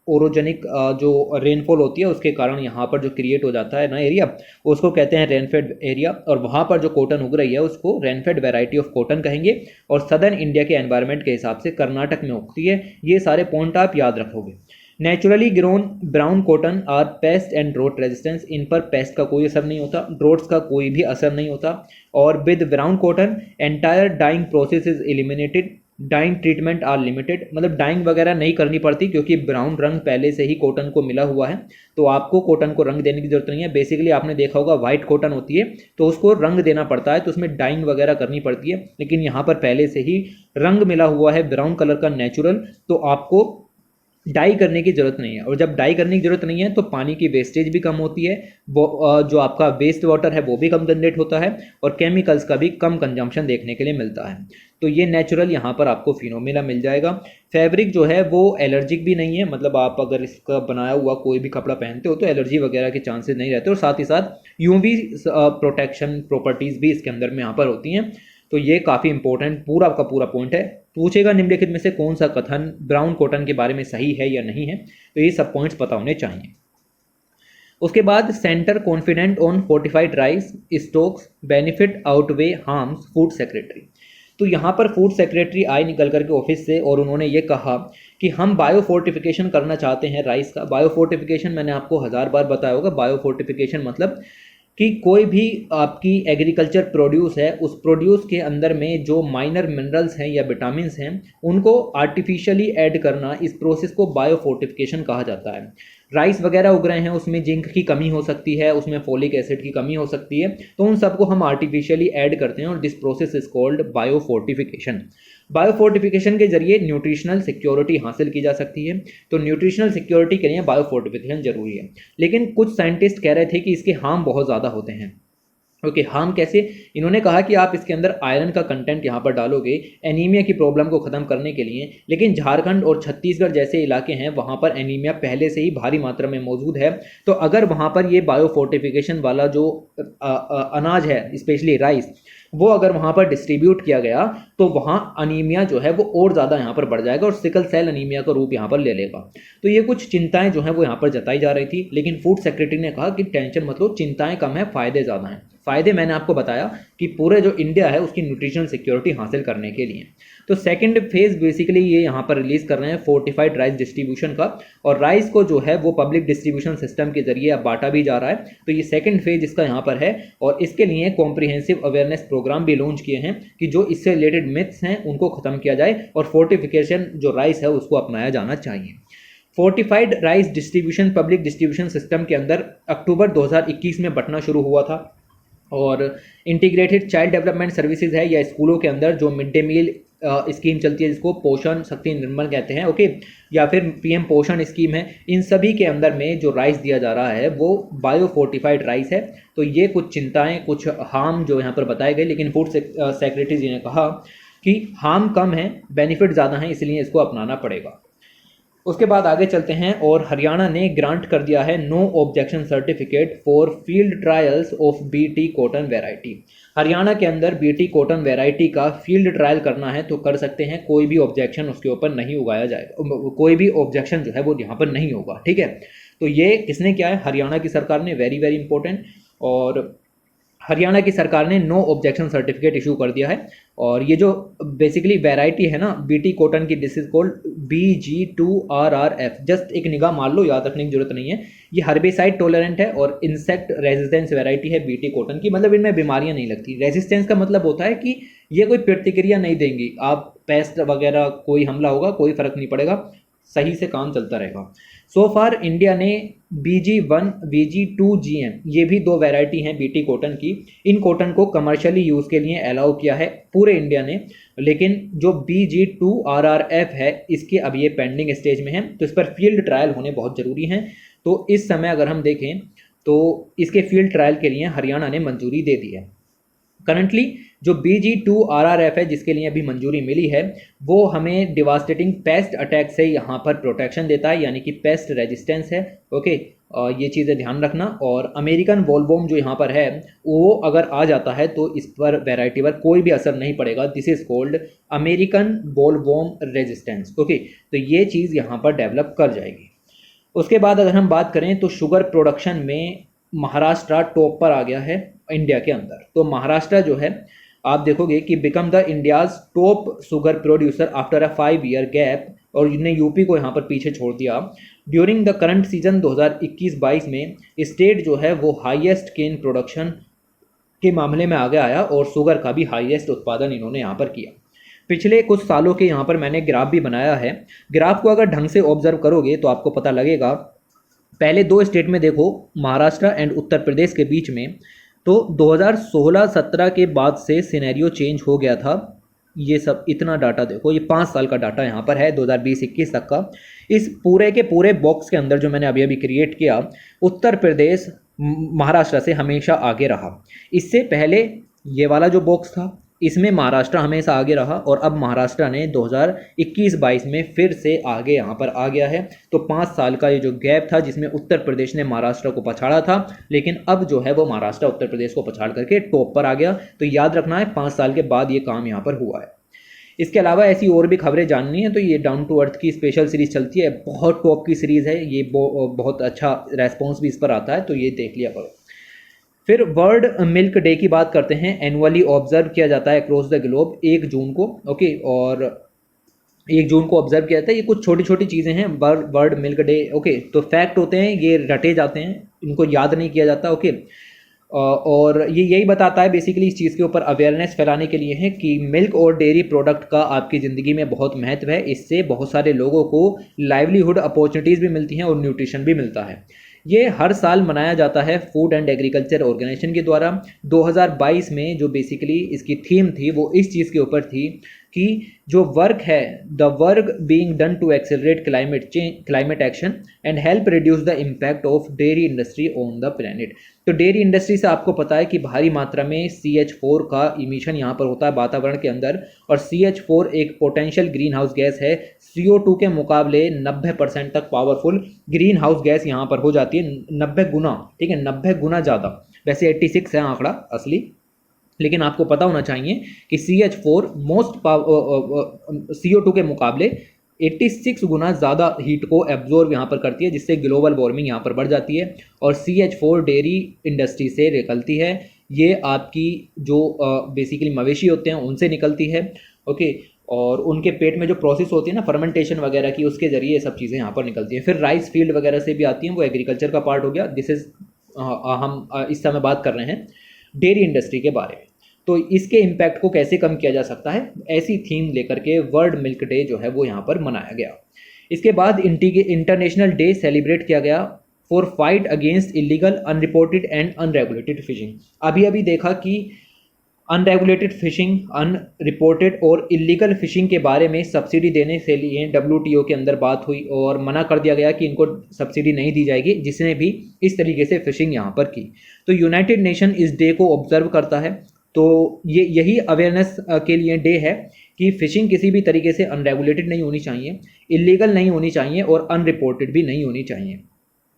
ओरोजेनिक जो रेनफॉल होती है उसके कारण यहाँ पर जो क्रिएट हो जाता है ना एरिया, उसको कहते हैं रेनफेड एरिया। और वहाँ पर जो कॉटन उग रही है उसको रेनफेड वैरायटी ऑफ कॉटन कहेंगे, और सदर्न इंडिया के एनवायरनमेंट के हिसाब से कर्नाटक में उगती है। ये सारे पॉइंट आप याद रखोगे। Naturally grown brown cotton are pest and drought resistance, इन पर पेस्ट का कोई असर नहीं होता, ड्रोट्स का कोई भी असर नहीं होता। और with brown cotton entire dyeing process is eliminated, dyeing treatment are limited, मतलब डाइंग वगैरह नहीं करनी पड़ती क्योंकि ब्राउन रंग पहले से ही कॉटन को मिला हुआ है, तो आपको कॉटन को रंग देने की जरूरत नहीं है। बेसिकली आपने देखा होगा वाइट कॉटन होती है तो उसको रंग देना पड़ता है, तो उसमें डाइंग वगैरह करनी पड़ती है, लेकिन यहाँ पर पहले से ही रंग मिला हुआ है ब्राउन कलर का नेचुरल, तो आपको डाई करने की ज़रूरत नहीं है। और जब डाई करने की ज़रूरत नहीं है तो पानी की वेस्टेज भी कम होती है, वो जो आपका वेस्ट वाटर है वो भी कम जनरेट होता है, और केमिकल्स का भी कम कंजम्पशन देखने के लिए मिलता है। तो ये नेचुरल यहाँ पर आपको फिनोमिना मिल जाएगा। फैब्रिक जो है वो एलर्जिक भी नहीं है, मतलब आप अगर इसका बनाया हुआ कोई भी कपड़ा पहनते हो तो एलर्जी वगैरह के चांसेस नहीं रहते, और साथ ही साथ यूवी प्रोटेक्शन प्रॉपर्टीज़ भी इसके अंदर में यहाँ पर होती हैं। तो ये काफ़ी इंपॉर्टेंट पूरा का पूरा पॉइंट है। पूछेगा निम्नलिखित में से कौन सा कथन ब्राउन कॉटन के बारे में सही है या नहीं है, तो ये सब पॉइंट्स पता होने चाहिए। उसके बाद centre confident on fortified rice stocks benefit outweigh harms food secretary. तो यहाँ पर फूड सेक्रेटरी आई निकल करके ऑफिस से, और उन्होंने ये कहा कि हम बायो फोर्टिफिकेशन करना चाहते हैं राइस का। बायो फोर्टिफिकेशन मैंने आपको 1000 बार बताया होगा। बायो फोर्टिफिकेशन मतलब कि कोई भी आपकी एग्रीकल्चर प्रोड्यूस है उस प्रोड्यूस के अंदर में जो माइनर मिनरल्स हैं या विटामिन्स हैं उनको आर्टिफिशियली ऐड करना, इस प्रोसेस को बायो फोर्टिफिकेशन कहा जाता है। राइस वगैरह उग रहे हैं उसमें जिंक की कमी हो सकती है, उसमें फोलिक एसिड की कमी हो सकती है, तो उन सबको हम आर्टिफिशियली ऐड करते हैं, और this process is called bio fortification. Bio fortification के जरिए न्यूट्रिशनल सिक्योरिटी हासिल की जा सकती है। तो न्यूट्रिशनल सिक्योरिटी के लिए बायो फोर्टिफिकेशन जरूरी है, लेकिन कुछ साइंटिस्ट कह रहे थे कि इसके हार्म बहुत ज़्यादा होते हैं। ओके, हार्म कैसे? इन्होंने कहा कि आप इसके अंदर आयरन का कंटेंट यहाँ पर डालोगे एनीमिया की प्रॉब्लम को ख़त्म करने के लिए, लेकिन झारखंड और छत्तीसगढ़ जैसे इलाके हैं वहाँ पर एनीमिया पहले से ही भारी मात्रा में मौजूद है। तो अगर वहाँ पर ये बायो फोर्टिफिकेशन वाला जो अनाज है, स्पेशली राइस, वो अगर वहाँ पर डिस्ट्रीब्यूट किया गया तो वहाँ अनीमिया जो है वो और ज़्यादा यहाँ पर बढ़ जाएगा और सिकल सेल अनीमिया का रूप यहाँ पर ले लेगा। तो ये कुछ चिंताएं जो हैं वो यहाँ पर जताई जा रही थी, लेकिन फूड सेक्रेटरी ने कहा कि टेंशन मत लो, चिंताएं कम है, फ़ायदे ज़्यादा हैं। फ़ायदे मैंने आपको बताया कि पूरे जो इंडिया है उसकी न्यूट्रिशनल सिक्योरिटी हासिल करने के लिए। तो सेकंड फेज़ बेसिकली ये यहाँ पर रिलीज़ कर रहे हैं फोर्टिफाइड राइस डिस्ट्रीब्यूशन का, और राइस को जो है वो पब्लिक डिस्ट्रीब्यूशन सिस्टम के जरिए अब बांटा भी जा रहा है। तो ये सेकंड फेज इसका यहाँ पर है, और इसके लिए कॉम्प्रिहेंसिव अवेयरनेस प्रोग्राम भी लॉन्च किए हैं कि जो इससे रिलेटेड मिथ्स हैं उनको ख़त्म किया जाए, और फोर्टिफिकेशन जो राइस है उसको अपनाया जाना चाहिए। Fortified rice distribution public distribution system के अंदर अक्टूबर 2021 में बंटना शुरू हुआ था, और इंटीग्रेटेड चाइल्ड डेवलपमेंट सर्विसेज है या स्कूलों के अंदर जो मिड डे मील स्कीम चलती है जिसको पोषण शक्ति निर्मल कहते हैं, ओके, या फिर पीएम पोषण स्कीम है, इन सभी के अंदर में जो राइस दिया जा रहा है वो बायो फोर्टिफाइड राइस है। तो ये कुछ चिंताएं, कुछ हार्म जो यहाँ पर बताए गए, लेकिन फूड सेक्रेटरी जी ने कहा कि हार्म कम है, बेनिफिट ज़्यादा हैं, इसलिए इसको अपनाना पड़ेगा। उसके बाद आगे चलते हैं, और हरियाणा ने ग्रांट कर दिया है no objection certificate for field trials of BT cotton variety. Haryana के अंदर बीटी कॉटन वैरायटी का फील्ड ट्रायल करना है तो कर सकते हैं, कोई भी ऑब्जेक्शन उसके ऊपर नहीं उगाया जाएगा, कोई भी ऑब्जेक्शन जो है वो यहाँ पर नहीं होगा, ठीक है। तो ये किसने किया है? हरियाणा की सरकार ने, वेरी वेरी इंपॉर्टेंट। और हरियाणा की सरकार ने नो ऑब्जेक्शन सर्टिफिकेट इशू कर दिया है, और ये जो बेसिकली वैरायटी है ना बीटी कॉटन की, this is called BG2RRF। Just एक निगाह मार लो, याद रखने की जरूरत नहीं है। ये हर्बिसाइड टॉलरेंट है और इंसेक्ट रेजिस्टेंस वैरायटी है बीटी कॉटन की, मतलब इनमें बीमारियां नहीं लगती। रेजिस्टेंस का मतलब होता है कि ये कोई प्रतिक्रिया नहीं देंगी, आप पेस्ट वगैरह कोई हमला होगा कोई फर्क नहीं पड़ेगा, सही से काम चलता रहेगा। सो फार इंडिया ने BG1 BG2GM ये भी दो वैरायटी हैं बीटी कॉटन की, इन कॉटन को कमर्शियली यूज़ के लिए अलाउ किया है पूरे इंडिया ने, लेकिन जो BG2RRF है इसके अब ये पेंडिंग स्टेज में है, तो इस पर फील्ड ट्रायल होने बहुत ज़रूरी हैं। तो इस समय अगर हम देखें तो इसके फील्ड ट्रायल के लिए हरियाणा ने मंजूरी दे दी है। करंटली जो BG2 RRF है जिसके लिए अभी मंजूरी मिली है वो हमें डिवास्टेटिंग पेस्ट अटैक से यहाँ पर प्रोटेक्शन देता है, यानी कि पेस्ट रेजिस्टेंस है। ओके, ये चीज़ें ध्यान रखना। और अमेरिकन बोलवॉर्म जो यहाँ पर है वो अगर आ जाता है तो इस पर वैरायटी पर कोई भी असर नहीं पड़ेगा। This is called American bollworm resistance. Okay, तो ये चीज़ यहाँ पर डेवलप कर जाएगी। उसके बाद अगर हम बात करें तो शुगर प्रोडक्शन में महाराष्ट्र टॉप पर आ गया है इंडिया के अंदर। तो महाराष्ट्र जो है आप देखोगे कि become the India's top sugar producer after a 5 year gap, और इन्हें यूपी को यहाँ पर पीछे छोड़ दिया। ड्यूरिंग द करंट सीजन 2021-22 में स्टेट जो है वो हाईएस्ट केन प्रोडक्शन के मामले में आगे आया और शुगर का भी हाईएस्ट उत्पादन इन्होंने यहाँ पर किया। पिछले कुछ सालों के यहाँ पर मैंने ग्राफ भी बनाया है। ग्राफ को अगर ढंग से ऑब्जर्व करोगे तो आपको पता लगेगा, पहले 2 स्टेट में देखो, महाराष्ट्र एंड उत्तर प्रदेश के बीच में, तो 2016-17 के बाद से सिनेरियो चेंज हो गया था। ये सब इतना डाटा देखो, ये 5 साल का डाटा यहाँ पर है 2020-21 तक का। इस पूरे के पूरे बॉक्स के अंदर जो मैंने अभी अभी क्रिएट किया, उत्तर प्रदेश महाराष्ट्र से हमेशा आगे रहा। इससे पहले ये वाला जो बॉक्स था इसमें महाराष्ट्र हमेशा आगे रहा, और अब महाराष्ट्र ने 2021-22 में फिर से आगे यहाँ पर आ गया है। तो 5 साल का ये जो गैप था जिसमें उत्तर प्रदेश ने महाराष्ट्र को पछाड़ा था, लेकिन अब जो है वो महाराष्ट्र उत्तर प्रदेश को पछाड़ करके टॉप पर आ गया। तो याद रखना है 5 साल के बाद ये काम यहाँ पर हुआ है। इसके अलावा ऐसी और भी खबरें जाननी है तो ये डाउन टू अर्थ की स्पेशल सीरीज़ चलती है, बहुत टॉप की सीरीज़ है ये, बहुत अच्छा रेस्पॉन्स भी इस पर आता है, तो ये देख लिया करो। फिर वर्ल्ड मिल्क डे की बात करते हैं। एनुअली ऑब्जर्व किया जाता है अक्रॉस द ग्लोब 1 जून को। ओके, और 1 जून को ऑब्जर्व किया जाता है। ये कुछ छोटी छोटी चीज़ें हैं वर्ल्ड मिल्क डे। ओके, तो फैक्ट होते हैं, ये रटे जाते हैं, इनको याद नहीं किया जाता। ओके, और ये यही बताता है बेसिकली, इस चीज़ के ऊपर अवेयरनेस फैलाने के लिए है कि मिल्क और डेयरी प्रोडक्ट का आपकी ज़िंदगी में बहुत महत्व है। इससे बहुत सारे लोगों को लाइवलीहुड अपॉर्चुनिटीज़ भी मिलती हैं और न्यूट्रिशन भी मिलता है। ये हर साल मनाया जाता है फूड एंड एग्रीकल्चर ऑर्गेनाइजेशन के द्वारा। 2022 में जो बेसिकली इसकी थीम थी वो इस चीज़ के ऊपर थी कि जो वर्क है, the work being done to accelerate climate action and help reduce the impact of dairy industry on the planet. तो डेयरी इंडस्ट्री से आपको पता है कि भारी मात्रा में CH4 का इमिशन यहाँ पर होता है वातावरण के अंदर, और CH4 एक पोटेंशियल ग्रीन हाउस गैस है। CO2 के मुकाबले 90% तक पावरफुल ग्रीन हाउस गैस यहाँ पर हो जाती है, 90 गुना। ठीक है, 90 गुना ज़्यादा। वैसे 86 है आंकड़ा असली, लेकिन आपको पता होना चाहिए कि CH4 CO2 के मुकाबले 86 गुना ज़्यादा हीट को एब्जॉर्ब यहाँ पर करती है, जिससे ग्लोबल वार्मिंग यहाँ पर बढ़ जाती है। और CH4 डेयरी इंडस्ट्री से निकलती है, ये आपकी जो बेसिकली मवेशी होते हैं उनसे निकलती है। ओके, और उनके पेट में जो प्रोसेस होती है ना फर्मेंटेशन वगैरह की, उसके जरिए ये सब चीज़ें यहाँ पर निकलती हैं। फिर राइस फील्ड वगैरह से भी आती हैं, वो एग्रीकल्चर का पार्ट हो गया। दिस इज़ हम इस समय बात कर रहे हैं डेयरी इंडस्ट्री के बारे में। तो इसके इम्पैक्ट को कैसे कम किया जा सकता है, ऐसी थीम लेकर के वर्ल्ड मिल्क डे जो है वो यहाँ पर मनाया गया। इसके बाद इंटरनेशनल डे सेलिब्रेट किया गया for fight against illegal, unreported and unregulated fishing. अभी अभी देखा कि अनरेगुलेटेड फिशिंग, अनरिपोर्टेड और इलीगल फिशिंग के बारे में सब्सिडी देने से लिए WTO के अंदर बात हुई और मना कर दिया गया कि इनको सब्सिडी नहीं दी जाएगी जिसने भी इस तरीके से फिशिंग यहाँ पर की। तो यूनाइटेड नेशन इस डे को ऑब्जर्व करता है। तो ये यही अवेयरनेस के लिए डे है कि फ़िशिंग किसी भी तरीके से अनरेगुलेटेड नहीं होनी चाहिए, इलीगल नहीं होनी चाहिए और अनरिपोर्टेड भी नहीं होनी चाहिए।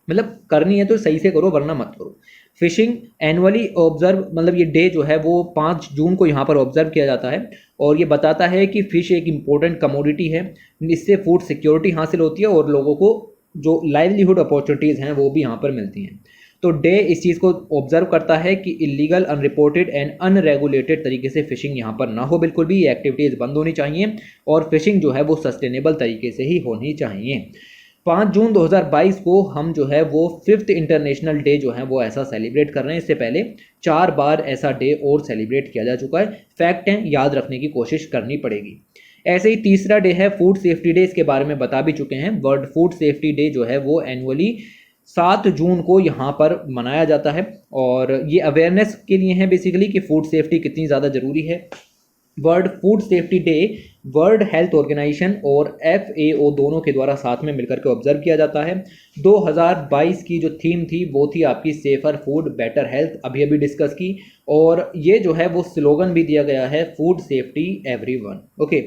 मतलब करनी है तो सही से करो, वरना मत करो। फिशिंग एनुअली ऑब्जर्व, मतलब ये डे जो है वो 5 जून को यहाँ पर ऑब्जर्व किया जाता है, और ये बताता है कि फ़िश एक इम्पोर्टेंट कमोडिटी है, इससे फूड सिक्योरिटी हासिल होती है और लोगों को जो लाइवलीहुड अपॉर्चुनिटीज़ हैं वो भी यहाँ पर मिलती हैं। तो डे इस चीज़ को ऑब्जर्व करता है कि इलीगल, अनरिपोर्टेड एंड अनरेगुलेटेड तरीके से फिशिंग यहाँ पर ना हो, बिल्कुल भी ये एक्टिविटीज़ बंद होनी चाहिए, और फिशिंग जो है वो सस्टेनेबल तरीके से ही होनी चाहिए। 5 जून 2022 को हम जो है वो 5th इंटरनेशनल डे जो है वो ऐसा सेलिब्रेट कर रहे हैं। इससे पहले 4 बार ऐसा डे और सेलिब्रेट किया जा चुका है। फैक्ट है, याद रखने की कोशिश करनी पड़ेगी। ऐसे ही तीसरा डे है फूड सेफ्टी डे, इसके बारे में बता भी चुके हैं। वर्ल्ड फूड सेफ्टी डे जो है वो एनुअली 7 जून को यहाँ पर मनाया जाता है, और ये अवेयरनेस के लिए है बेसिकली कि फूड सेफ्टी कितनी ज़्यादा ज़रूरी है। World food safety day world health organisation और FAO दोनों के द्वारा साथ में मिलकर के ऑब्जर्व किया जाता है। 2022 की जो थीम थी वो थी आपकी सेफर फूड बेटर हेल्थ, अभी अभी डिस्कस की। और ये जो है वो स्लोगन भी दिया गया है, फूड सेफ्टी एवरीवन। ओके,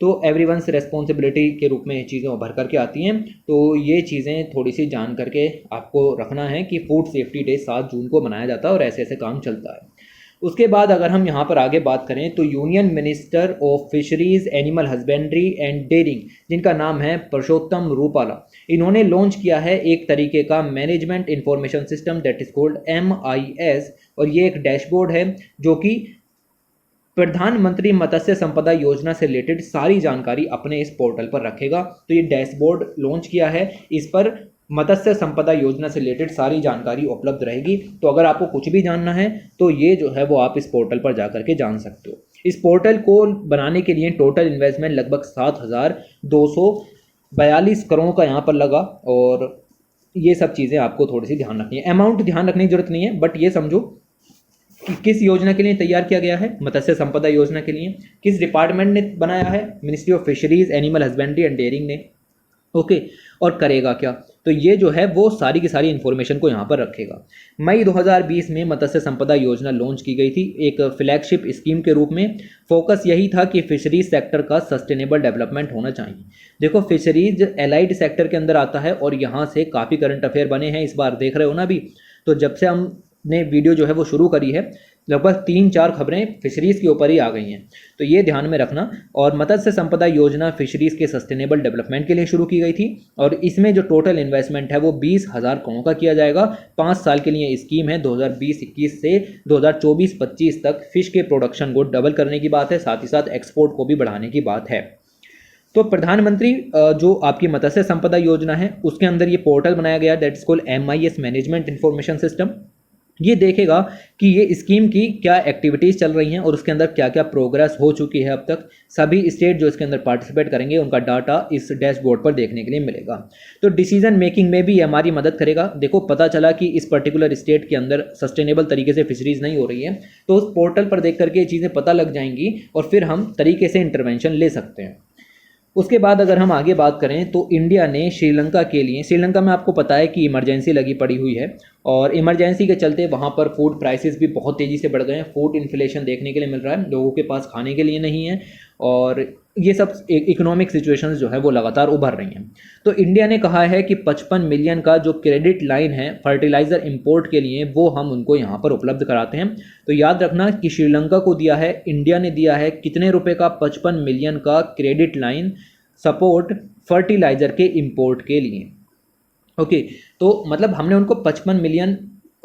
तो एवरीवन्स रेस्पॉन्सिबिलिटी के रूप में ये चीज़ें उभर करके आती हैं। तो ये चीज़ें थोड़ी सी जान करके आपको रखना है कि फूड सेफ्टी डे 7 जून को मनाया जाता है और ऐसे ऐसे काम चलता है। उसके बाद अगर हम यहाँ पर आगे बात करें तो union minister of fisheries, animal husbandry and dairying, जिनका नाम है परषोत्तम रूपाला, इन्होंने लॉन्च किया है एक तरीके का management information system that is cold MIS। और ये एक डैशबोर्ड है जो कि प्रधानमंत्री मत्स्य संपदा योजना से रिलेटेड सारी जानकारी अपने इस पोर्टल पर रखेगा। तो ये डैशबोर्ड लॉन्च किया है, इस पर मत्स्य संपदा योजना से रिलेटेड सारी जानकारी उपलब्ध रहेगी। तो अगर आपको कुछ भी जानना है तो ये जो है वो आप इस पोर्टल पर जाकर के जान सकते हो। इस पोर्टल को बनाने के लिए टोटल इन्वेस्टमेंट लगभग 7,242 करोड़ का यहाँ पर लगा। और ये सब चीज़ें आपको थोड़ी सी ध्यान रखनी है, अमाउंट ध्यान रखने की जरूरत नहीं है, बट ये समझो कि किस योजना के लिए तैयार किया गया है, मत्स्य संपदा योजना के लिए। किस डिपार्टमेंट ने बनाया है, ministry of fisheries, animal husbandry and dairying ने। ओके, और करेगा क्या, तो ये जो है वो सारी की सारी इन्फॉर्मेशन को यहाँ पर रखेगा। मई 2020 में मत्स्य संपदा योजना लॉन्च की गई थी एक फ्लैगशिप स्कीम के रूप में। फोकस यही था कि फिशरीज सेक्टर का सस्टेनेबल डेवलपमेंट होना चाहिए। देखो, फिशरीज एलाइड सेक्टर के अंदर आता है और यहाँ से काफ़ी करंट अफेयर बने हैं, इस बार देख रहे हो ना अभी। तो जब से हमने वीडियो जो है वो शुरू करी है, लगभग 3-4 खबरें फिशरीज़ के ऊपर ही आ गई हैं, तो ये ध्यान में रखना। और मत्स्य संपदा योजना फिशरीज़ के सस्टेनेबल डेवलपमेंट के लिए शुरू की गई थी और इसमें जो टोटल इन्वेस्टमेंट है वो 20,000 करोड़ का किया जाएगा। 5 साल के लिए स्कीम है, 2020-21 से 2024-25 तक फिश के प्रोडक्शन को डबल करने की बात है, साथ ही साथ एक्सपोर्ट को भी बढ़ाने की बात है। तो प्रधानमंत्री जो आपकी मत्स्य संपदा योजना है उसके अंदर ये पोर्टल बनाया गया, that is called MIS management information system. ये देखेगा कि ये स्कीम की क्या एक्टिविटीज़ चल रही हैं और उसके अंदर क्या क्या प्रोग्रेस हो चुकी है अब तक। सभी स्टेट जो इसके अंदर पार्टिसिपेट करेंगे उनका डाटा इस डैशबोर्ड पर देखने के लिए मिलेगा। तो डिसीजन मेकिंग में भी हमारी मदद करेगा। देखो, पता चला कि इस पर्टिकुलर स्टेट के अंदर सस्टेनेबल तरीके से फिशरीज नहीं हो रही है, तो उस पोर्टल पर देख करके ये चीज़ें पता लग जाएंगी और फिर हम तरीके से इंटरवेंशन ले सकते हैं। उसके बाद अगर हम आगे बात करें तो इंडिया ने श्रीलंका के लिए, श्रीलंका में आपको पता है कि इमरजेंसी लगी पड़ी हुई है और इमरजेंसी के चलते वहाँ पर फूड प्राइसेस भी बहुत तेज़ी से बढ़ गए हैं। फूड इन्फ्लेशन देखने के लिए मिल रहा है, लोगों के पास खाने के लिए नहीं है और ये सब इकोनॉमिक सिचुएशंस जो है वो लगातार उभर रही हैं। तो इंडिया ने कहा है कि 55 मिलियन का जो क्रेडिट लाइन है फर्टिलाइज़र इंपोर्ट के लिए वो हम उनको यहाँ पर उपलब्ध कराते हैं। तो याद रखना कि श्रीलंका को दिया है, इंडिया ने दिया है कितने रुपए का, 55 मिलियन का क्रेडिट लाइन सपोर्ट फर्टिलाइज़र के इंपोर्ट के लिए। ओके, तो मतलब हमने उनको 55 मिलियन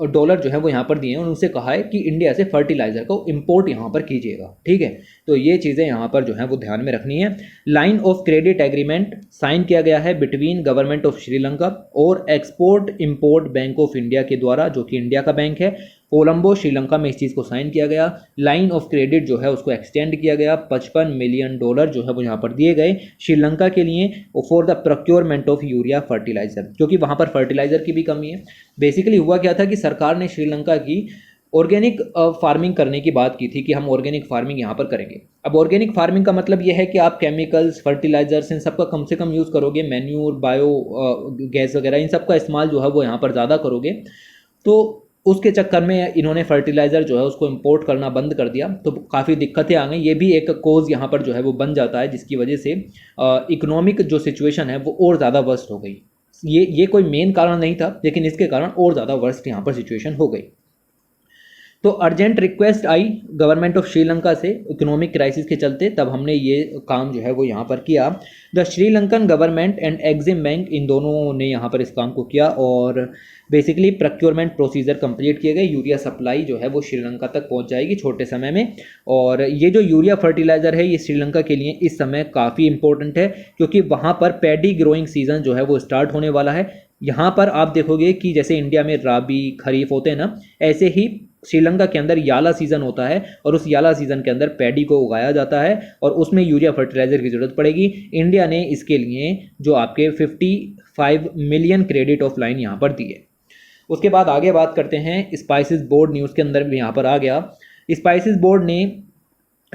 डॉलर जो है वो यहाँ पर दिए हैं और उनसे कहा है कि इंडिया से फर्टिलाइज़र को इंपोर्ट यहाँ पर कीजिएगा। ठीक है, तो ये चीज़ें यहाँ पर जो है वो ध्यान में रखनी है। Line of credit agreement sign किया गया है बिटवीन गवर्नमेंट ऑफ श्रीलंका और export import bank of India के द्वारा, जो कि इंडिया का बैंक है। कोलंबो श्रीलंका में इस चीज़ को साइन किया गया। लाइन ऑफ क्रेडिट जो है उसको एक्सटेंड किया गया। 55 मिलियन डॉलर जो है वो यहाँ पर दिए गए श्रीलंका के लिए for the procurement of urea fertiliser, क्योंकि वहाँ पर फर्टिलाइज़र की भी कमी है। बेसिकली हुआ क्या था कि सरकार ने श्रीलंका की ऑर्गेनिक फार्मिंग करने की बात की थी कि हम ऑर्गेनिक फार्मिंग यहाँ पर करेंगे। अब ऑर्गेनिक फार्मिंग का मतलब यह है कि आप केमिकल्स, फर्टिलाइजर्स इन सब का कम से कम यूज़ करोगे, मैन्यूर, बायो गैस वगैरह इन सब का इस्तेमाल जो है वो यहाँ पर ज़्यादा करोगे। तो उसके चक्कर में इन्होंने फर्टिलाइज़र जो है उसको इंपोर्ट करना बंद कर दिया, तो काफ़ी दिक्कतें आ गई। ये भी एक कोज़ यहाँ पर जो है वो बन जाता है, जिसकी वजह से इकोनॉमिक जो सिचुएशन है वो और ज़्यादा वर्स्ट हो गई। ये कोई मेन कारण नहीं था, लेकिन इसके कारण और ज़्यादा वर्स्ट यहाँ पर सिचुएशन हो गई। तो urgent request I government of Sri Lanka से इकोनॉमिक क्राइसिस के चलते, तब हमने ये काम जो है वो यहाँ पर किया। The Sri Lankan government and Exim bank, इन दोनों ने यहाँ पर इस काम को किया और बेसिकली प्रोक्योरमेंट प्रोसीजर कंप्लीट किए गए। यूरिया सप्लाई जो है वो श्रीलंका तक पहुँच जाएगी छोटे समय में। और ये जो यूरिया फर्टिलाइज़र है ये श्रीलंका के लिए इस समय काफ़ी इंपॉर्टेंट है, क्योंकि वहाँ पर पैडी ग्रोइंग सीजन जो है वो स्टार्ट होने वाला है। यहाँ पर आप देखोगे कि जैसे इंडिया में राबी, खरीफ होते हैं ना, ऐसे ही श्रीलंका के अंदर याला सीज़न होता है और उस याला सीज़न के अंदर पैडी को उगाया जाता है और उसमें यूरिया फर्टिलाइज़र की ज़रूरत पड़ेगी। इंडिया ने इसके लिए जो आपके 55 मिलियन क्रेडिट ऑफ लाइन यहाँ पर दी है। उसके बाद आगे बात करते हैं, स्पाइसेस बोर्ड न्यूज़ के अंदर भी यहाँ पर आ गया। स्पाइसेस बोर्ड ने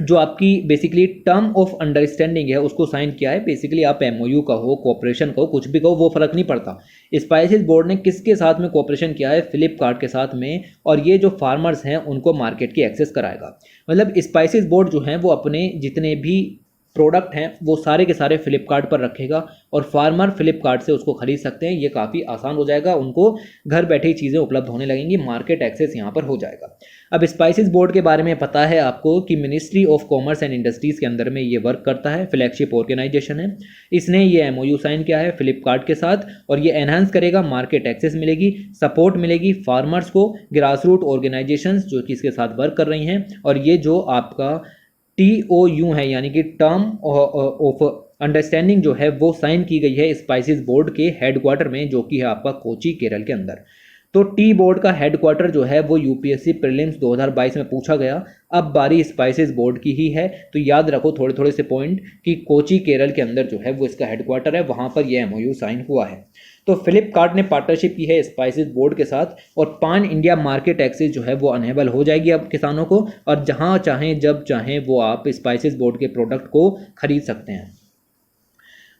जो आपकी बेसिकली टर्म ऑफ अंडरस्टैंडिंग है उसको साइन किया है। बेसिकली आप एमओयू का हो, कोऑपरेशन का हो, कुछ भी कहो, वो फर्क नहीं पड़ता। स्पाइसेस बोर्ड ने किसके साथ में कोऑपरेशन किया है? फ्लिपकार्ट के साथ में। और ये जो फार्मर्स हैं उनको मार्केट की एक्सेस कराएगा। मतलब स्पाइसेस बोर्ड जो है वो अपने जितने भी प्रोडक्ट हैं वो सारे के सारे फ्लिपकार्ट पर रखेगा और फार्मर फ्लिपकार्ट से उसको खरीद सकते हैं। ये काफ़ी आसान हो जाएगा, उनको घर बैठे ही चीज़ें उपलब्ध होने लगेंगी, मार्केट एक्सेस यहाँ पर हो जाएगा। अब स्पाइसेस बोर्ड के बारे में पता है आपको कि ministry of commerce and industries के अंदर में ये वर्क करता है, फ्लैगशिप ऑर्गेनाइजेशन है। इसने ये एमओयू साइन किया है फ्लिपकार्ट के साथ और ये एनहांस करेगा, मार्केट एक्सेस मिलेगी, सपोर्ट मिलेगी फार्मर्स को, ग्रास रूट ऑर्गेनाइजेशंस जो कि इसके साथ वर्क कर रही हैं। और ये जो आपका TOU है यानी कि टर्म ऑफ अंडरस्टैंडिंग जो है वो साइन की गई है स्पाइसेस बोर्ड के हेडक्वार्टर में, जो कि है आपका कोची केरल के अंदर। तो टी बोर्ड का हेडक्वार्टर जो है वो यूपीएससी प्रीलिम्स 2022 में पूछा गया। अब बारी स्पाइसेस बोर्ड की ही है, तो याद रखो थोड़े थोड़े से पॉइंट कि कोची केरल के अंदर जो है वो इसका हेडक्वार्टर है, वहाँ पर यह एमओयू साइन हुआ है। तो फ्लिपकार्ट ने पार्टनरशिप की है स्पाइसेस बोर्ड के साथ और पान इंडिया मार्केट एक्सेस जो है वो अनेबल हो जाएगी अब किसानों को, और जहाँ चाहें जब चाहें वो आप स्पाइसेस बोर्ड के प्रोडक्ट को खरीद सकते हैं।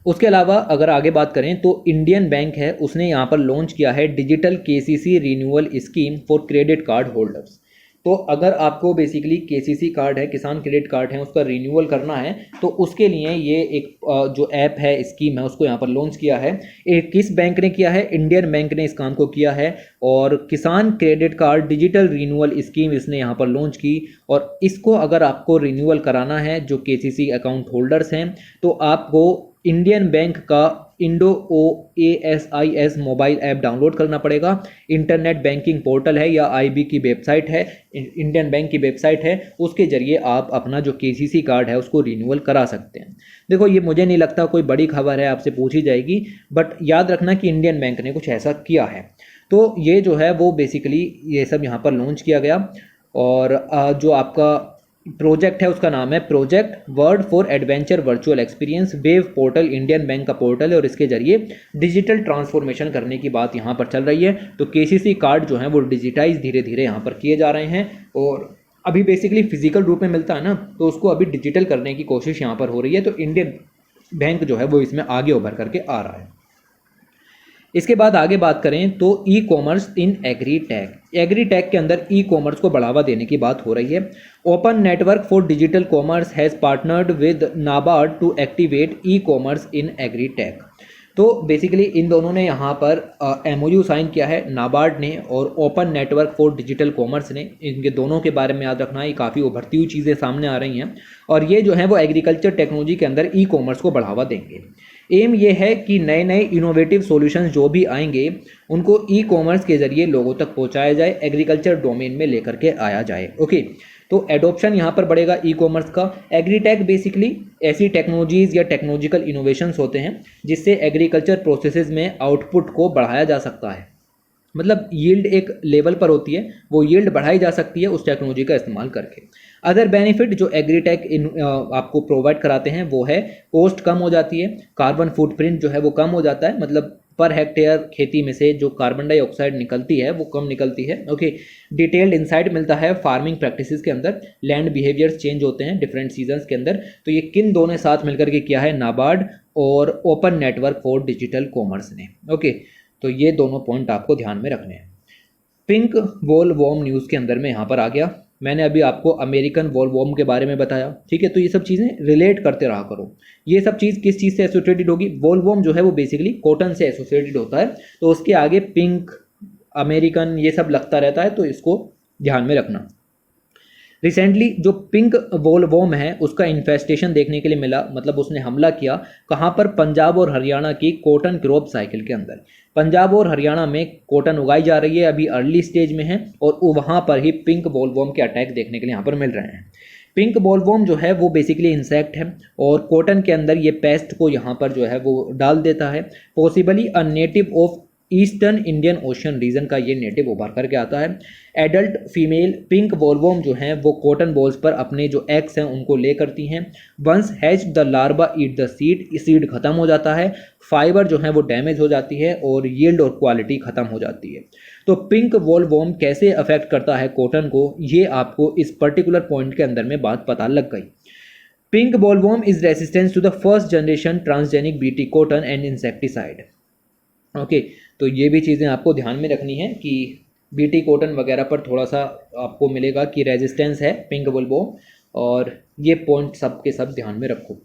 उसके अलावा अगर आगे बात करें तो इंडियन बैंक है, उसने यहाँ पर लॉन्च किया है digital KCC renewal scheme for credit card holders. तो अगर आपको बेसिकली केसीसी कार्ड है, किसान क्रेडिट कार्ड है, उसका रिन्यूअल करना है तो उसके लिए ये एक जो ऐप है, स्कीम है, उसको यहाँ पर लॉन्च किया है। किस बैंक ने किया है? इंडियन बैंक ने इस काम को किया है और किसान credit card digital renewal scheme इसने यहाँ पर लॉन्च की। और इसको अगर आपको रिन्यूअल कराना है जो केसीसी अकाउंट होल्डर्स हैं, तो आपको इंडियन बैंक का Indo OASIS mobile app download करना पड़ेगा। इंटरनेट बैंकिंग पोर्टल है या IB की वेबसाइट है, इंडियन बैंक की वेबसाइट है, उसके जरिए आप अपना जो केसीसी कार्ड है उसको रिन्यूअल करा सकते हैं। देखो ये मुझे नहीं लगता कोई बड़ी खबर है, आपसे पूछी जाएगी, बट याद रखना कि इंडियन बैंक ने कुछ ऐसा किया है। तो ये जो है वो बेसिकली ये सब यहाँ पर लॉन्च किया गया। और जो आपका प्रोजेक्ट है उसका नाम है project word for adventure virtual experience. Wave portal Indian bank का पोर्टल है और इसके जरिए डिजिटल ट्रांसफॉर्मेशन करने की बात यहाँ पर चल रही है। तो केसीसी कार्ड जो है वो डिजिटाइज धीरे धीरे यहाँ पर किए जा रहे हैं और अभी बेसिकली फिजिकल रूप में मिलता है ना, तो उसको अभी डिजिटल करने की कोशिश यहाँ पर हो रही है। तो इंडियन बैंक जो है वो इसमें आगे उभर करके आ रहा है। इसके बाद आगे बात करें तो e commerce in agritech. Agritech के अंदर ई कॉमर्स को बढ़ावा देने की बात हो रही है। Open network for digital commerce has partnered with NABARD to activate e commerce in agritech. तो बेसिकली इन दोनों ने यहाँ पर MOU साइन किया है, नाबार्ड ने और open network for digital commerce ने। इनके दोनों के बारे में याद रखना है, ये काफ़ी उभरती हुई चीज़ें सामने आ रही हैं और ये जो है वो एग्रीकल्चर टेक्नोलॉजी के अंदर ई कॉमर्स को बढ़ावा देंगे। एम ये है कि नए नए इनोवेटिव सॉल्यूशंस जो भी आएंगे उनको ई कॉमर्स के जरिए लोगों तक पहुंचाया जाए, एग्रीकल्चर डोमेन में लेकर के आया जाए। ओके, तो एडॉप्शन यहाँ पर बढ़ेगा ई कॉमर्स का। एग्रीटेक बेसिकली ऐसी टेक्नोलॉजीज़ या टेक्नोलॉजिकल इनोवेशंस होते हैं जिससे एग्रीकल्चर प्रोसेसेस में आउटपुट को बढ़ाया जा सकता है। मतलब यील्ड एक लेवल पर होती है, वो यील्ड बढ़ाई जा सकती है उस टेक्नोलॉजी का इस्तेमाल करके। अदर बेनिफिट जो एग्रीटेक आपको प्रोवाइड कराते हैं वो है कॉस्ट कम हो जाती है, कार्बन फुटप्रिंट जो है वो कम हो जाता है, मतलब पर हेक्टेयर खेती में से जो कार्बन डाइऑक्साइड निकलती है वो कम निकलती है। ओके, डिटेल्ड इंसाइट मिलता है फार्मिंग प्रैक्टिसेस के अंदर, लैंड बिहेवियर्स चेंज होते हैं डिफरेंट सीजन्स के अंदर। तो ये किन दोनों साथ मिलकर के किया है? नाबार्ड और open network for digital commerce ने। ओके, तो ये दोनों पॉइंट आपको ध्यान में रखने हैं। पिंक वॉल वॉर्म न्यूज़ के अंदर में यहाँ पर आ गया। मैंने अभी आपको अमेरिकन वॉल वॉर्म के बारे में बताया, ठीक है। तो ये सब चीज़ें रिलेट करते रहा करो। ये सब चीज़ किस चीज़ से एसोसिएटेड होगी? वॉल वॉर्म जो है वो बेसिकली कॉटन से एसोसिएटेड होता है, तो उसके आगे पिंक, अमेरिकन ये सब लगता रहता है, तो इसको ध्यान में रखना। रिसेंटली जो पिंक वॉल वॉर्म है उसका इन्फेस्टेशन देखने के लिए मिला, मतलब उसने हमला किया कहाँ पर? पंजाब और हरियाणा की कॉटन क्रॉप साइकिल के अंदर। पंजाब और हरियाणा में कॉटन उगाई जा रही है, अभी अर्ली स्टेज में है, और वहाँ पर ही पिंक वॉल वॉर्म के अटैक देखने के लिए यहाँ पर मिल रहे हैं। पिंक वॉल वॉर्म जो है वो बेसिकली इंसेक्ट है और कॉटन के अंदर ये पेस्ट को यहाँ पर जो है वो डाल देता है। Possibly a native of eastern Indian Ocean region का ये नेटिव उभर करके आता है। एडल्ट फीमेल पिंक वॉलवॉर्म जो हैं वो कॉटन बॉल्स पर अपने जो एग्स हैं उनको ले करती हैं। Once hatch the larva eat the seed, seed खत्म हो जाता है, फाइबर जो है वो डैमेज हो जाती है और यील्ड और क्वालिटी खत्म हो जाती है। तो पिंक वॉलवॉर्म कैसे अफेक्ट करता है कॉटन को, ये आपको इस पर्टिकुलर पॉइंट के अंदर में बात पता लग गई। Pink bollworm is resistance to the first generation transgenic BT cotton and insecticide. Okay, तो ये भी चीज़ें आपको ध्यान में रखनी है कि बीटी कॉटन वगैरह पर थोड़ा सा आपको मिलेगा कि रेजिस्टेंस है पिंक वॉलवॉर्म, और ये पॉइंट सब के सब ध्यान में रखो।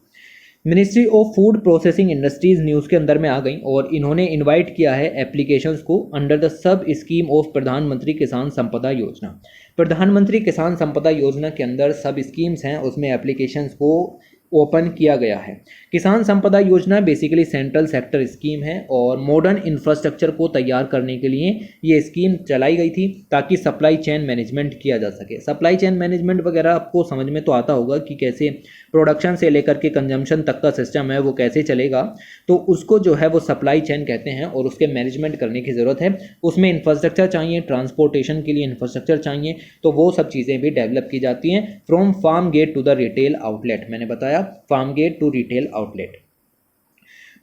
Ministry of food processing industries news के अंदर में आ गई और इन्होंने इनवाइट किया है एप्लीकेशंस को under the sub scheme of प्रधानमंत्री किसान संपदा योजना। प्रधानमंत्री किसान संपदा योजना के अंदर सब स्कीम्स हैं, उसमें एप्लीकेशंस को ओपन किया गया है। किसान संपदा योजना बेसिकली सेंट्रल सेक्टर स्कीम है और मॉडर्न इंफ्रास्ट्रक्चर को तैयार करने के लिए ये स्कीम चलाई गई थी ताकि सप्लाई चेन मैनेजमेंट किया जा सके। सप्लाई चेन मैनेजमेंट वगैरह आपको समझ में तो आता होगा कि कैसे प्रोडक्शन से लेकर के कंजम्पशन तक का सिस्टम है वो कैसे चलेगा, तो उसको जो है वो सप्लाई चेन कहते हैं और उसके मैनेजमेंट करने की ज़रूरत है। उसमें इंफ्रास्ट्रक्चर चाहिए, ट्रांसपोर्टेशन के लिए इंफ्रास्ट्रक्चर चाहिए, तो वो सब चीज़ें भी डेवलप की जाती हैं from farm gate to the retail outlet. मैंने बताया farm gate to retail outlet.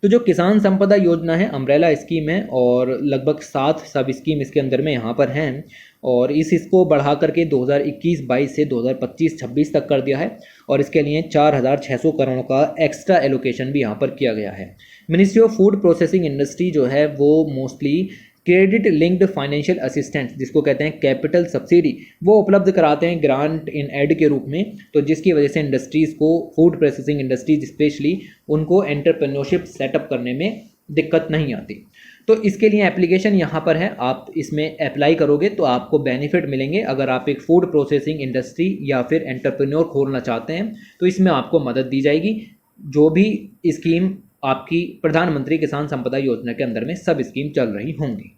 तो जो किसान संपदा योजना है अम्ब्रेला स्कीम है और लगभग 7 सब स्कीम इसके अंदर में यहाँ पर हैं और इसको बढ़ा करके 2021-22 से 2025-26 तक कर दिया है और इसके लिए 4,600 करोड़ का एक्स्ट्रा एलोकेशन भी यहाँ पर किया गया है। Ministry of food processing industry जो है वो mostly credit linked financial assistance, जिसको कहते हैं कैपिटल सब्सिडी, वो उपलब्ध कराते हैं ग्रांट इन एड के रूप में, तो जिसकी वजह से इंडस्ट्रीज़ को, फूड प्रोसेसिंग इंडस्ट्रीज स्पेशली, उनको एंटरप्रेन्योरशिप सेटअप करने में दिक्कत नहीं आती। तो इसके लिए एप्लीकेशन यहाँ पर है, आप इसमें अप्लाई करोगे तो आपको बेनिफिट मिलेंगे। अगर आप एक फूड प्रोसेसिंग इंडस्ट्री या फिर एंटरप्रेन्योर खोलना चाहते हैं तो इसमें आपको मदद दी जाएगी। जो भी स्कीम आपकी प्रधानमंत्री किसान संपदा योजना के अंदर में सब स्कीम चल रही होंगी।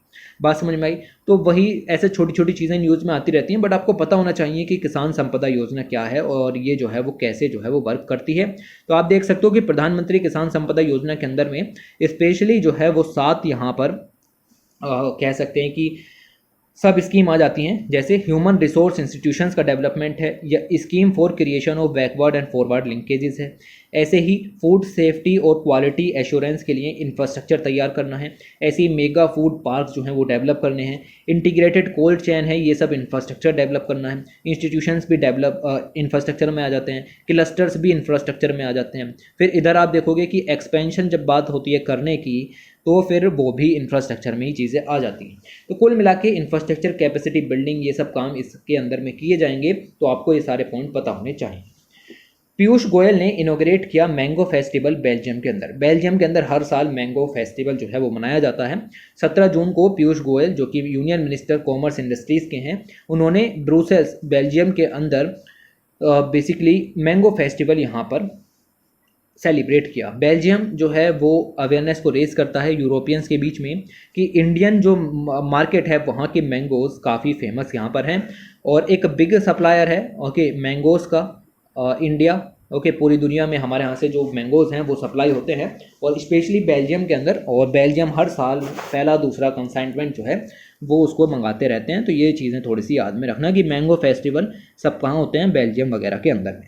बात समझ में आई? तो वही ऐसे छोटी छोटी चीज़ें न्यूज़ में आती रहती हैं, बट आपको पता होना चाहिए कि किसान संपदा योजना क्या है और ये जो है वो कैसे जो है वो वर्क करती है। तो आप देख सकते हो कि प्रधानमंत्री किसान संपदा योजना के अंदर में स्पेशली जो है वो 7 यहाँ पर कह सकते हैं कि सब स्कीम आ जाती हैं, जैसे ह्यूमन रिसोर्स इंस्टीट्यूशंस का डेवलपमेंट है या scheme for creation of backward and forward linkages है। ऐसे ही फूड सेफ्टी और क्वालिटी एश्योरेंस के लिए इंफ्रास्ट्रक्चर तैयार करना है। ऐसे ही मेगा फूड पार्क जो हैं वो डेवलप करने हैं। इंटीग्रेटेड कोल्ड चेन है, ये सब इंफ्रास्ट्रक्चर डेवलप करना है। इंस्टीट्यूशंस भी डेवलप इंफ्रास्ट्रक्चर में आ जाते हैं, क्लस्टर्स भी इंफ्रास्ट्रक्चर में आ जाते हैं। फिर इधर आप देखोगे कि एक्सपेंशन जब बात होती है करने की तो फिर वो भी इंफ्रास्ट्रक्चर में ही चीज़ें आ जाती हैं। तो कुल मिला के इंफ्रास्ट्रक्चर, कैपेसिटी बिल्डिंग, ये सब काम इसके अंदर में किए जाएंगे, तो आपको ये सारे पॉइंट पता होने चाहिए। पीयूष गोयल ने इनोग्रेट किया मैंगो फेस्टिवल बेल्जियम के अंदर। बेल्जियम के अंदर हर साल मैंगो फेस्टिवल जो है वो मनाया जाता है। 17 जून को पीयूष गोयल, जो कि यूनियन मिनिस्टर कॉमर्स इंडस्ट्रीज़ के हैं, उन्होंने ब्रुसेल्स बेल्जियम के अंदर बेसिकली मैंगो फेस्टिवल यहाँ पर सेलिब्रेट किया। बेल्जियम जो है वो अवेयरनेस को रेज करता है यूरोपियंस के बीच में कि इंडियन जो मार्केट है वहाँ के मैंगोज़ काफ़ी फेमस यहाँ पर हैं और एक बिग सप्लायर है ओके मैंगोज़ का इंडिया। ओके, पूरी दुनिया में हमारे यहाँ से जो मैंगोज़ हैं वो सप्लाई होते हैं और स्पेशली बेल्जियम के अंदर, और बेल्जियम हर साल पहला दूसरा कंसाइनमेंट जो है वो उसको मंगाते रहते हैं। तो ये चीज़ें थोड़ी सी याद में रखना कि मैंगो फेस्टिवल सब कहाँ होते हैं, बेल्जियम वगैरह के अंदर में।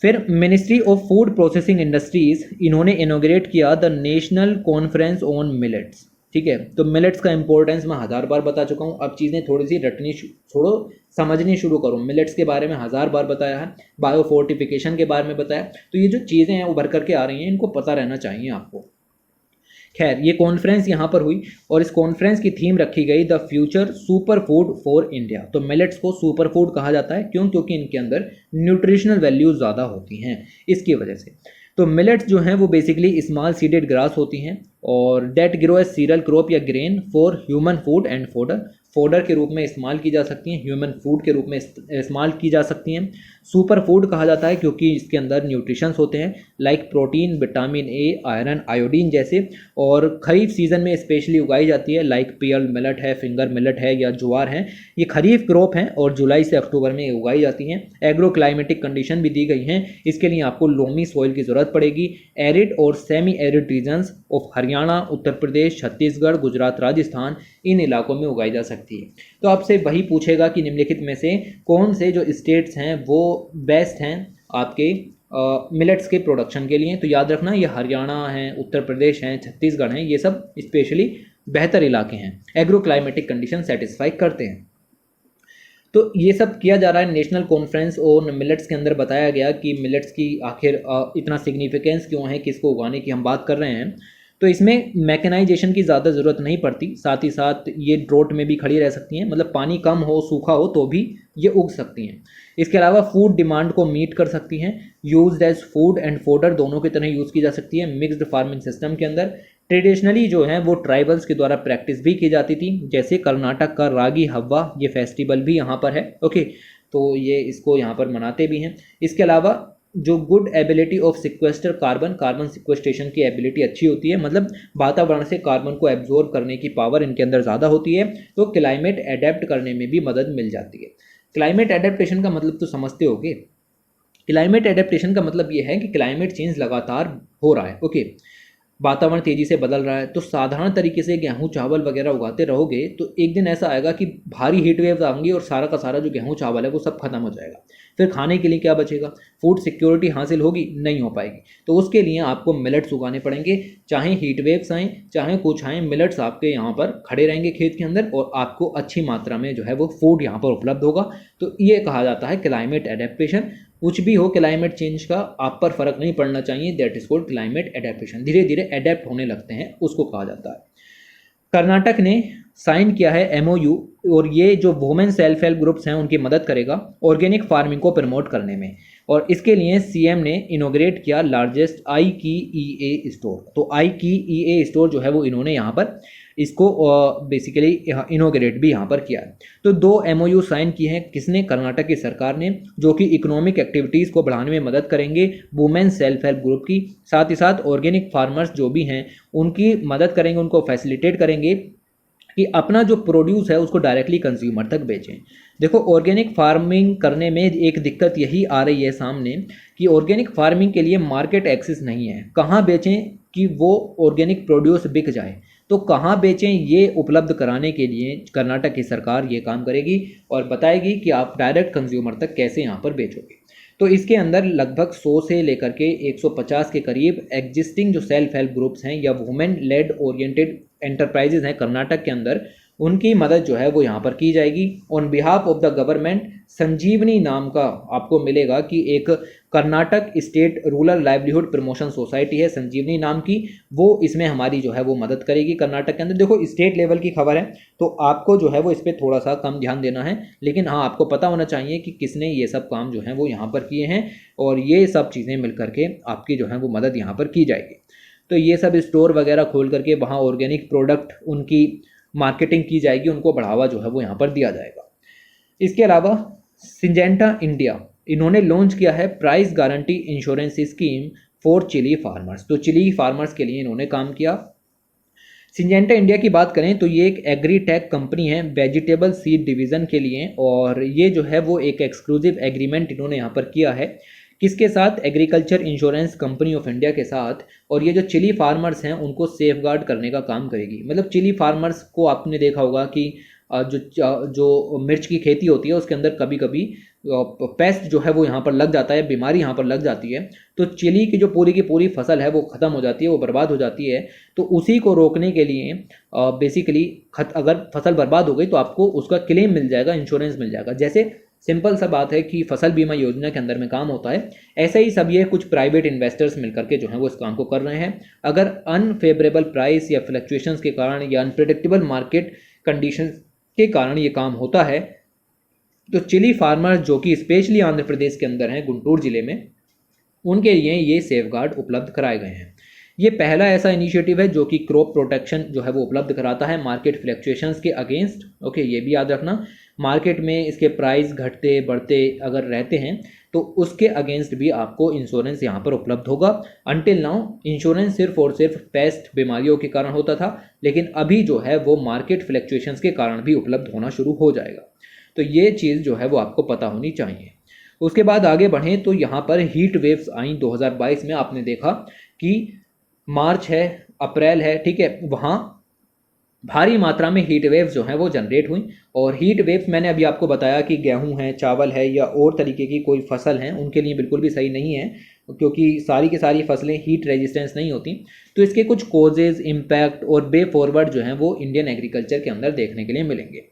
फिर ministry of food processing industries, इन्होंने इनोग्रेट किया the national conference on millets. ठीक है, तो मिलेट्स का इंपॉर्टेंस मैं 1000 बार बता चुका हूँ, अब चीज़ें थोड़ी सी रटनी छोड़ो, समझनी शुरू करो। मिलेट्स के बारे में 1000 बार बताया है, बायो फोर्टिफिकेशन के बारे में बताया, तो ये जो चीज़ें हैं उभर करके आ रही हैं, इनको पता रहना चाहिए आपको। खैर, ये कॉन्फ्रेंस यहाँ पर हुई और इस कॉन्फ्रेंस की थीम रखी गई the future super food for India. तो मिलेट्स को सुपर फूड कहा जाता है, क्यों? क्योंकि इनके अंदर न्यूट्रिशनल वैल्यूज ज़्यादा होती हैं, इसकी वजह से। तो मिलेट्स जो हैं वो बेसिकली स्मॉल सीडेड ग्रास होती हैं और that grow as cereal crop या grain for human food and fodder के रूप में इस्तेमाल की जा सकती हैं, ह्यूमन फूड के रूप में इस्तेमाल की जा सकती हैं। सुपर फूड कहा जाता है क्योंकि इसके अंदर न्यूट्रिशंस होते हैं like protein, vitamin A, iron, iodine जैसे, और खरीफ सीजन में स्पेशली उगाई जाती है लाइक पियल मिलेट है, फिंगर मिलेट है या ज्वार है। ये खरीफ क्रॉप हैं और जुलाई से अक्टूबर में उगाई जाती हैं। एग्रो क्लाइमेटिक कंडीशन भी दी गई हैं, इसके लिए आपको लोमी सॉइल की ज़रूरत पड़ेगी। एरिड और semi arid regions of Haryana, Uttar Pradesh, Chhattisgarh, Gujarat, Rajasthan, इन इलाकों में उगाई जा सकती है। तो आपसे वही पूछेगा कि निम्नलिखित में से कौन से जो स्टेट्स हैं वो बेस्ट हैं आपके मिलेट्स के प्रोडक्शन के लिए। तो याद रखना ये हरियाणा है, उत्तर प्रदेश हैं, छत्तीसगढ़ हैं, ये सब स्पेशली बेहतर इलाके हैं, एग्रो क्लाइमेटिक कंडीशन सेटिस्फाई करते हैं। तो ये सब किया जा रहा है नेशनल कॉन्फ्रेंस ऑन मिलेट्स के अंदर। बताया गया कि मिलेट्स की आखिर इतना सिग्निफिकेंस क्यों है, किसको उगाने की हम बात कर रहे हैं। तो इसमें मैकेनाइजेशन की ज़्यादा ज़रूरत नहीं पड़ती, साथ ही साथ ये ड्रोट में भी खड़ी रह सकती हैं, मतलब पानी कम हो, सूखा हो तो भी ये उग सकती हैं। इसके अलावा फूड डिमांड को मीट कर सकती हैं, used as food and fodder दोनों की तरह यूज़ की जा सकती है मिक्स्ड फार्मिंग सिस्टम के अंदर। ट्रेडिशनली जो है वो ट्राइबल्स के द्वारा प्रैक्टिस भी की जाती थी, जैसे कर्नाटक का रागी हव्वा, ये फेस्टिवल भी यहाँ पर है। ओके, तो ये इसको यहाँ पर मनाते भी हैं। इसके अलावा जो good ability of sequester carbon, carbon sequestration की एबिलिटी अच्छी होती है, मतलब वातावरण से कार्बन को एब्जॉर्ब करने की पावर इनके अंदर ज़्यादा होती है, तो क्लाइमेट एडेप्ट करने में भी मदद मिल जाती है। क्लाइमेट एडेप्टेशन का मतलब तो समझते होगे। क्लाइमेट एडेप्टेशन का मतलब ये है कि क्लाइमेट चेंज लगातार हो रहा है। ओके, वातावरण तेज़ी से बदल रहा है, तो साधारण तरीके से गेहूं चावल वगैरह उगाते रहोगे तो एक दिन ऐसा आएगा कि भारी हीट वेव्स आएंगी और सारा का सारा जो गेहूं चावल है वो सब खत्म हो जाएगा। फिर खाने के लिए क्या बचेगा? फूड सिक्योरिटी हासिल होगी? नहीं हो पाएगी। तो उसके लिए आपको मिलेट्स उगाने पड़ेंगे, चाहे हीट वेव्स आएँ चाहे कुछ आएँ, मिलेट्स आपके यहाँ पर खड़े रहेंगे खेत के अंदर और आपको अच्छी मात्रा में जो है वो फूड यहाँ पर उपलब्ध होगा। तो ये कहा जाता है क्लाइमेट एडेप्टेशन। कुछ भी हो, क्लाइमेट चेंज का आप पर फर्क नहीं पड़ना चाहिए, that is called climate adaptation. धीरे धीरे एडेप्ट होने लगते हैं, उसको कहा जाता है। कर्नाटक ने साइन किया है एमओयू, और ये जो वुमेन सेल्फ हेल्प ग्रुप्स हैं उनकी मदद करेगा ऑर्गेनिक फार्मिंग को प्रमोट करने में। और इसके लिए सीएम ने इनोग्रेट किया लार्जेस्ट आई की ईए स्टोर। तो आई की ईए स्टोर जो है वो इन्होंने यहाँ पर इसको बेसिकली इनोग्रेट भी यहाँ पर किया है। तो 2 एमओयू साइन किए हैं, किसने? कर्नाटक की सरकार ने, जो कि इकोनॉमिक एक्टिविटीज़ को बढ़ाने में मदद करेंगे वुमेन सेल्फ हेल्प ग्रुप की, साथ ही साथ ऑर्गेनिक फार्मर्स जो भी हैं उनकी मदद करेंगे, उनको फैसिलिटेट करेंगे कि अपना जो प्रोड्यूस है उसको डायरेक्टली कंज्यूमर तक बेचें। देखो, ऑर्गेनिक फार्मिंग करने में एक दिक्कत यही आ रही है सामने कि ऑर्गेनिक फार्मिंग के लिए मार्केट एक्सेस नहीं है। कहाँ बेचें कि वो ऑर्गेनिक प्रोड्यूस बिक जाए, तो कहाँ बेचें ये उपलब्ध कराने के लिए कर्नाटक की सरकार ये काम करेगी और बताएगी कि आप डायरेक्ट कंज्यूमर तक कैसे यहाँ पर बेचोगे। तो इसके अंदर लगभग 100 से लेकर के 150 के करीब एग्जिस्टिंग जो सेल्फ हेल्प ग्रुप्स हैं या वुमेन लेड ओरिएंटेड एंटरप्राइजेज हैं कर्नाटक के अंदर, उनकी मदद जो है वो यहाँ पर की जाएगी on behalf of the government. Sanjeevani नाम का आपको मिलेगा कि एक Karnataka state rural livelihood promotion society है संजीवनी नाम की, वो इसमें हमारी जो है वो मदद करेगी कर्नाटक के अंदर। देखो, स्टेट लेवल की खबर है तो आपको जो है वो इस पर थोड़ा सा कम ध्यान देना है, लेकिन हाँ आपको पता होना चाहिए कि किसने ये सब काम जो है वो यहाँ पर किए हैं और ये सब चीज़ें मिल करके आपकी जो है वो मदद यहाँ पर की जाएगी। तो ये सब स्टोर वगैरह खोल करके वहाँ ऑर्गेनिक प्रोडक्ट उनकी मार्केटिंग की जाएगी, उनको बढ़ावा जो है वो यहाँ पर दिया जाएगा। इसके अलावा सिंजेंटा इंडिया, इन्होंने लॉन्च किया है price guarantee insurance scheme for chilli farmers. तो चिली फार्मर्स के लिए इन्होंने काम किया। सिंजेंटा इंडिया की बात करें तो ये एक एग्री टेक कंपनी है वेजिटेबल सीड डिवीज़न के लिए, और ये जो है वो एक एक्सक्लूसिव एग्रीमेंट इन्होंने यहाँ पर किया है। किसके साथ? Agriculture insurance company of India के साथ। और ये जो चिली फार्मर्स हैं उनको सेफ गार्ड करने का काम करेगी। मतलब चिली फार्मर्स को आपने देखा होगा कि जो मिर्च की खेती होती है उसके अंदर कभी कभी पेस्ट जो है वो यहाँ पर लग जाता है, बीमारी यहाँ पर लग जाती है, तो चिली की जो पूरी की पूरी फसल है वो ख़त्म हो जाती है, वो बर्बाद हो जाती है। तो उसी को रोकने के लिए बेसिकली अगर फसल बर्बाद हो गई तो आपको उसका क्लेम मिल जाएगा, इंश्योरेंस मिल जाएगा। जैसे सिंपल सा बात है कि फसल बीमा योजना के अंदर में काम होता है, ऐसे ही सब ये कुछ प्राइवेट इन्वेस्टर्स मिलकर के जो है वो इस काम को कर रहे हैं। अगर अनफेवरेबल प्राइस या फ्लक्चुएशंस के कारण या अनप्रेडिक्टेबल मार्केट कंडीशंस के कारण ये काम होता है तो चिली फार्मर्स जो कि स्पेशली आंध्र प्रदेश के अंदर हैं गुंटूर जिले में, उनके लिए ये सेफ गार्ड उपलब्ध कराए गए हैं। ये पहला ऐसा इनिशिएटिव है जो कि क्रॉप प्रोटेक्शन जो है वो उपलब्ध कराता है मार्केट फ्लक्चुएशंस के अगेंस्ट। ओके, ये भी याद रखना, मार्केट में इसके प्राइस घटते बढ़ते अगर रहते हैं तो उसके अगेंस्ट भी आपको इंश्योरेंस यहाँ पर उपलब्ध होगा। अनटिल नाउ इंश्योरेंस सिर्फ और सिर्फ पेस्ट बीमारियों के कारण होता था, लेकिन अभी जो है वो मार्केट फ्लक्चुएशंस के कारण भी उपलब्ध होना शुरू हो जाएगा। तो ये चीज़ जो है वो आपको पता होनी चाहिए। उसके बाद आगे बढ़ें तो यहाँ पर हीट वेव्स आई 2022 में। आपने देखा कि मार्च है, अप्रैल है, ठीक है, वहाँ भारी मात्रा में हीट वेव्स जो हैं वो जनरेट हुई। और हीट वेव्स मैंने अभी आपको बताया कि गेहूं है, चावल है या और तरीके की कोई फसल है, उनके लिए बिल्कुल भी सही नहीं है, क्योंकि सारी की सारी फसलें हीट रेजिस्टेंस नहीं होती। तो इसके कुछ कोजेज, इम्पैक्ट और वे फॉरवर्ड जो हैं वो इंडियन एग्रीकल्चर के अंदर देखने के लिए मिलेंगे।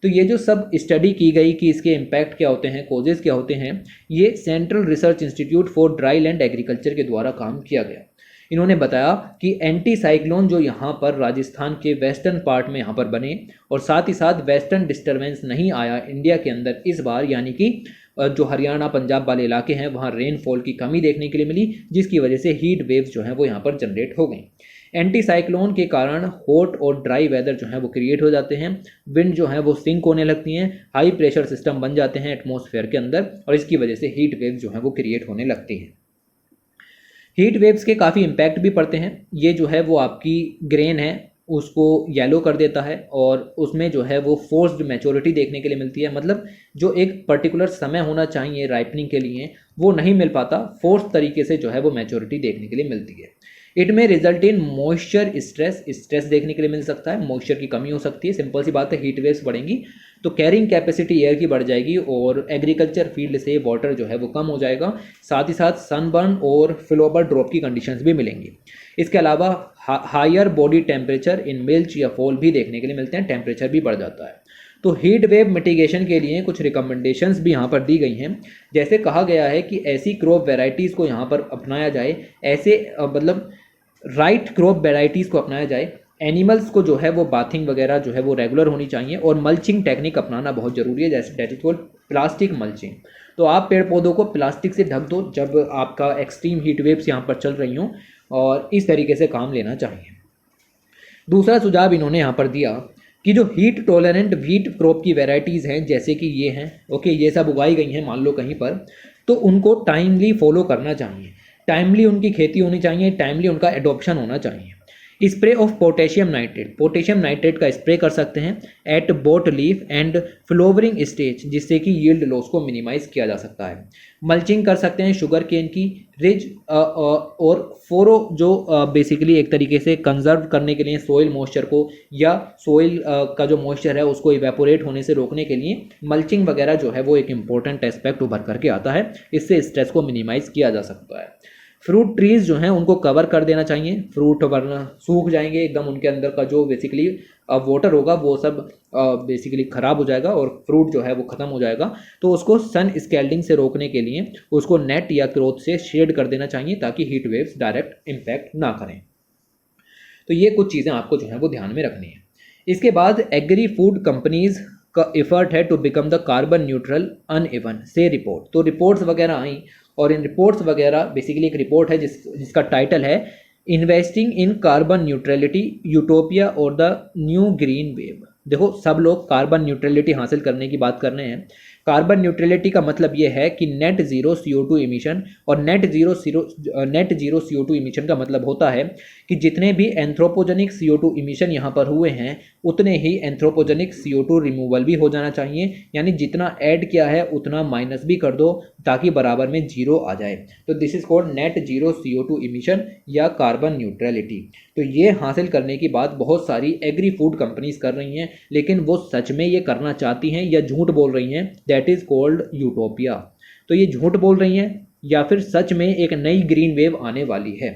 तो ये जो सब स्टडी की गई कि इसके इम्पैक्ट क्या होते हैं, कोजेज क्या होते हैं, ये central research institute for dry land agriculture के द्वारा काम किया गया। इन्होंने बताया कि एंटी साइक्लोन जो यहाँ पर राजस्थान के वेस्टर्न पार्ट में यहाँ पर बने और साथ ही साथ वेस्टर्न डिस्टर्बेंस नहीं आया इंडिया के अंदर इस बार, यानी कि जो हरियाणा पंजाब वाले इलाके हैं वहाँ रेनफॉल की कमी देखने के लिए मिली, जिसकी वजह से हीट वेव्स जो हैं वो यहाँ पर जनरेट हो गई। एंटी साइक्लोन के कारण हॉट और ड्राई वेदर जो है वो क्रिएट हो जाते हैं, विंड जो है वो सिंक होने लगती हैं, हाई प्रेशर सिस्टम बन जाते हैं एटमॉस्फेयर के अंदर और इसकी वजह से हीट वेव्स जो है वो क्रिएट होने लगती हैं। हीट वेव्स के काफ़ी इम्पैक्ट भी पड़ते हैं। ये जो है वो आपकी ग्रेन है उसको येलो कर देता है और उसमें जो है वो फोर्स्ड मैच्योरिटी देखने के लिए मिलती है। मतलब जो एक पर्टिकुलर समय होना चाहिए राइपनिंग के लिए वो नहीं मिल पाता, फोर्स तरीके से जो है वो मैच्योरिटी देखने के लिए मिलती है। इट में रिजल्ट इन मॉइस्चर स्ट्रेस देखने के लिए मिल सकता है, मॉइस्चर की कमी हो सकती है। सिंपल सी बात है, हीट वेव्स बढ़ेंगी तो कैरिंग कैपेसिटी एयर की बढ़ जाएगी और एग्रीकल्चर फील्ड से वाटर जो है वो कम हो जाएगा। साथ ही साथ सनबर्न और फ्लोबर ड्रॉप की कंडीशंस भी मिलेंगी। इसके अलावा higher body temperature in milch या फॉल भी देखने के लिए मिलते हैं, टेम्परेचर भी बढ़ जाता है। तो हीट वेव मिटिगेशन के लिए कुछ रिकमेंडेशंस भी यहाँ पर दी गई हैं। जैसे कहा गया है कि ऐसी क्रॉप वेराइटीज़ को यहाँ पर अपनाया जाए, ऐसे मतलब राइट क्रॉप वेराइटीज़ को अपनाया जाए। एनिमल्स को जो है वो बाथिंग वगैरह जो है वो रेगुलर होनी चाहिए और मल्चिंग टेक्निक अपनाना बहुत ज़रूरी है, जैसे that is called plastic mulching. तो आप पेड़ पौधों को प्लास्टिक से ढक दो जब आपका एक्सट्रीम हीट वेव्स यहाँ पर चल रही हों और इस तरीके से काम लेना चाहिए। दूसरा सुझाव इन्होंने यहाँ पर दिया कि जो हीट टॉलरेंट व्हीट क्रॉप की वेराइटीज़ हैं, जैसे कि ये हैं, ओके, ये सब उगाई गई हैं मान लो कहीं पर, तो उनको टाइमली फॉलो करना चाहिए, टाइमली उनकी खेती होनी चाहिए, टाइमली उनका एडॉप्शन होना चाहिए। स्प्रे ऑफ पोटेशियम नाइट्रेट का स्प्रे कर सकते हैं at boot leaf and flowering stage, जिससे कि यील्ड लॉस को मिनिमाइज किया जा सकता है। मल्चिंग कर सकते हैं शुगर केन की, रिज और फोरो जो बेसिकली एक तरीके से कंजर्व करने के लिए सोइल मॉइस्चर को या सोइल का जो मॉइस्चर है उसको इवेपोरेट होने से रोकने के लिए मल्चिंग वगैरह जो है वो एक इंपॉर्टेंट एस्पेक्ट उभर करके आता है। इससे स्ट्रेस को मिनिमाइज किया जा सकता है। फ्रूट ट्रीज जो हैं उनको कवर कर देना चाहिए, फ्रूट वरना सूख जाएंगे एकदम, उनके अंदर का जो बेसिकली वाटर होगा वो सब बेसिकली ख़राब हो जाएगा और फ्रूट जो है वो ख़त्म हो जाएगा। तो उसको सन स्कैल्डिंग से रोकने के लिए उसको नेट या क्लॉथ से शेड कर देना चाहिए ताकि हीट वेव्स डायरेक्ट इम्पैक्ट ना करें। तो ये कुछ चीज़ें आपको जो है वो ध्यान में रखनी है। इसके बाद एग्री फूड कंपनीज का एफर्ट है to become the carbon neutral uneven से रिपोर्ट। तो रिपोर्ट्स वगैरह आई और इन रिपोर्ट्स वगैरह बेसिकली एक रिपोर्ट है जिसका टाइटल है investing in carbon neutrality utopia और द न्यू ग्रीन वेव। देखो सब लोग कार्बन न्यूट्रलिटी हासिल करने की बात कर रहे हैं। कार्बन न्यूट्रलिटी का मतलब ये है कि नेट जीरो CO2 इमिशन, और नेट जीरो CO2 इमिशन का मतलब होता है कि जितने भी एंथ्रोपोजेनिक CO2 इमिशन यहाँ पर हुए हैं उतने ही एंथ्रोपोजेनिक CO2 रिमूवल भी हो जाना चाहिए, यानी जितना ऐड किया है उतना माइनस भी कर दो ताकि बराबर में जीरो आ जाए। तो this is called net zero CO2 emission या कार्बन न्यूट्रलिटी। तो ये हासिल करने की बात बहुत सारी एग्री फूड कंपनीज कर रही हैं, लेकिन वो सच में ये करना चाहती हैं या झूठ बोल रही हैं, दैट इज कॉल्ड यूटोपिया। तो ये झूठ बोल रही हैं या फिर सच में एक नई ग्रीन वेव आने वाली है।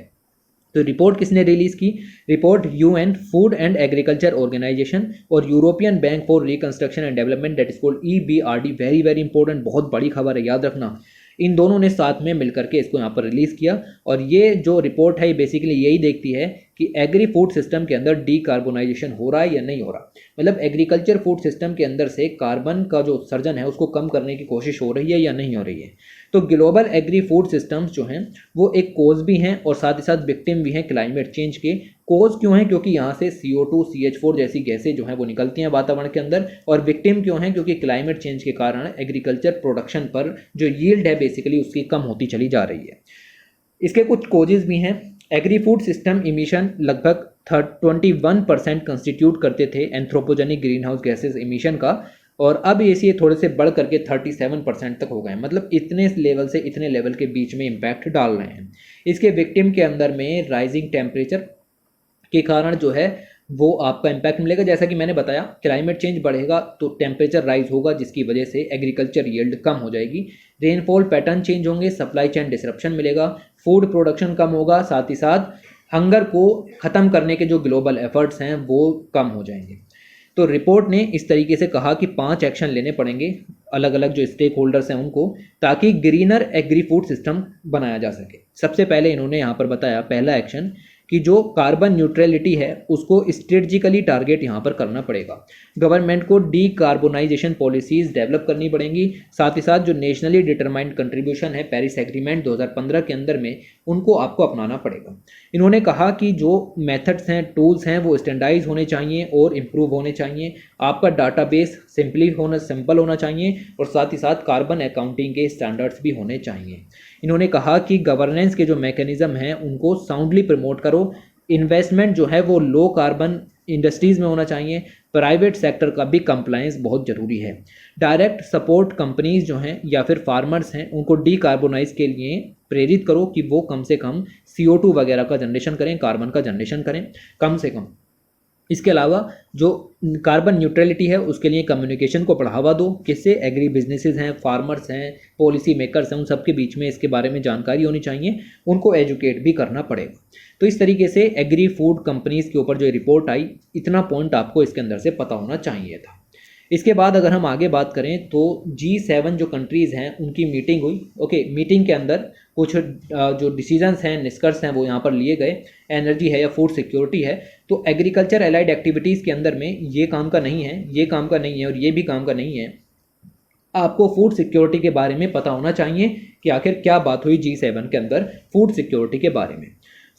तो रिपोर्ट किसने रिलीज की? Report UN food and agriculture organization और European bank for reconstruction and development, that is called EBRD। Very very important, बहुत बड़ी खबर है, याद रखना। इन दोनों ने साथ में मिलकर के इसको यहाँ पर रिलीज़ किया और ये जो रिपोर्ट है ये बेसिकली यही देखती है कि एग्री फूड सिस्टम के अंदर डीकार्बोनाइजेशन हो रहा है या नहीं हो रहा, मतलब एग्रीकल्चर फूड सिस्टम के अंदर से कार्बन का जो उत्सर्जन है उसको कम करने की कोशिश हो रही है या नहीं हो रही है। तो ग्लोबल एग्री फूड सिस्टम्स जो हैं वो एक कोज भी हैं और साथ ही साथ विक्टिम भी हैं क्लाइमेट चेंज के। कोज क्यों हैं? क्योंकि यहाँ से CO2 CH4 जैसी गैसें जो हैं वो निकलती हैं वातावरण के अंदर। और विक्टिम क्यों हैं? क्योंकि क्लाइमेट चेंज के कारण एग्रीकल्चर प्रोडक्शन पर जो यील्ड है बेसिकली उसकी कम होती चली जा रही है। इसके कुछ कोजेज भी हैं। एग्री फूड सिस्टम इमिशन लगभग 21% कंस्टिट्यूट करते थे anthropogenic green house gases emission का, और अब ये थोड़े से बढ़ करके 37% तक हो गए हैं। मतलब इतने लेवल से इतने लेवल के बीच में इम्पैक्ट डाल रहे हैं। इसके विक्टिम के अंदर में राइजिंग टेम्परेचर के कारण जो है वो आपका इम्पैक्ट मिलेगा। जैसा कि मैंने बताया, क्लाइमेट चेंज बढ़ेगा तो टेम्परेचर राइज होगा, जिसकी वजह से एग्रीकल्चर यील्ड कम हो जाएगी, रेनफॉल पैटर्न चेंज होंगे, सप्लाई चेन डिसरप्शन मिलेगा, फूड प्रोडक्शन कम होगा, साथ ही साथ हंगर को ख़त्म करने के जो ग्लोबल एफर्ट्स हैं वो कम हो जाएंगे। तो रिपोर्ट ने इस तरीके से कहा कि 5 एक्शन लेने पड़ेंगे अलग अलग जो स्टेक होल्डर्स हैं उनको, ताकि ग्रीनर एग्री फूड सिस्टम बनाया जा सके। सबसे पहले इन्होंने यहाँ पर बताया पहला एक्शन कि जो कार्बन न्यूट्रलिटी है उसको स्ट्रेटजिकली टारगेट यहाँ पर करना पड़ेगा। गवर्नमेंट को डीकार्बोनाइजेशन पॉलिसीज़ डेवलप करनी पड़ेंगी। साथ ही साथ जो नेशनली डिटरमाइंड कंट्रीब्यूशन है पेरिस एग्रीमेंट 2015 के अंदर में, उनको आपको अपनाना पड़ेगा। इन्होंने कहा कि जो मेथड्स हैं, टूल्स हैं, वो स्टैंडर्डाइज होने चाहिए और इम्प्रूव होने चाहिए। आपका डाटाबेस सिंपल होना चाहिए और साथ ही साथ कार्बन अकाउंटिंग के स्टैंडर्ड्स भी होने चाहिए। इन्होंने कहा कि गवर्नेंस के जो मैकेनिज्म हैं उनको साउंडली प्रमोट करो। इन्वेस्टमेंट जो है वो लो कार्बन इंडस्ट्रीज़ में होना चाहिए। प्राइवेट सेक्टर का भी कंप्लायंस बहुत ज़रूरी है। डायरेक्ट सपोर्ट कंपनीज जो हैं या फिर फार्मर्स हैं उनको डीकार्बोनाइज के लिए प्रेरित करो कि वो कम से कम CO2 वगैरह का जनरेशन करें, कार्बन का जनरेशन करें कम से कम। इसके अलावा जो कार्बन न्यूट्रलिटी है उसके लिए कम्युनिकेशन को बढ़ावा दो। किससे? एग्री बिजनेसेस हैं, फार्मर्स हैं, पॉलिसी मेकर्स हैं, उन सब के बीच में इसके बारे में जानकारी होनी चाहिए, उनको एजुकेट भी करना पड़ेगा। तो इस तरीके से एग्री फूड कंपनीज़ के ऊपर जो रिपोर्ट आई, इतना पॉइंट आपको इसके अंदर से पता होना चाहिए था। इसके बाद अगर हम आगे बात करें तो G7 जो कंट्रीज़ हैं उनकी मीटिंग हुई। ओके, मीटिंग के अंदर कुछ जो डिसीजंस हैं, निष्कर्ष हैं वो यहाँ पर लिए गए। एनर्जी है या फूड सिक्योरिटी है, तो एग्रीकल्चर एलाइड एक्टिविटीज़ के अंदर में ये काम का नहीं है, ये काम का नहीं है और ये भी काम का नहीं है। आपको फूड सिक्योरिटी के बारे में पता होना चाहिए कि आखिर क्या बात हुई G7 के अंदर फूड सिक्योरिटी के बारे में।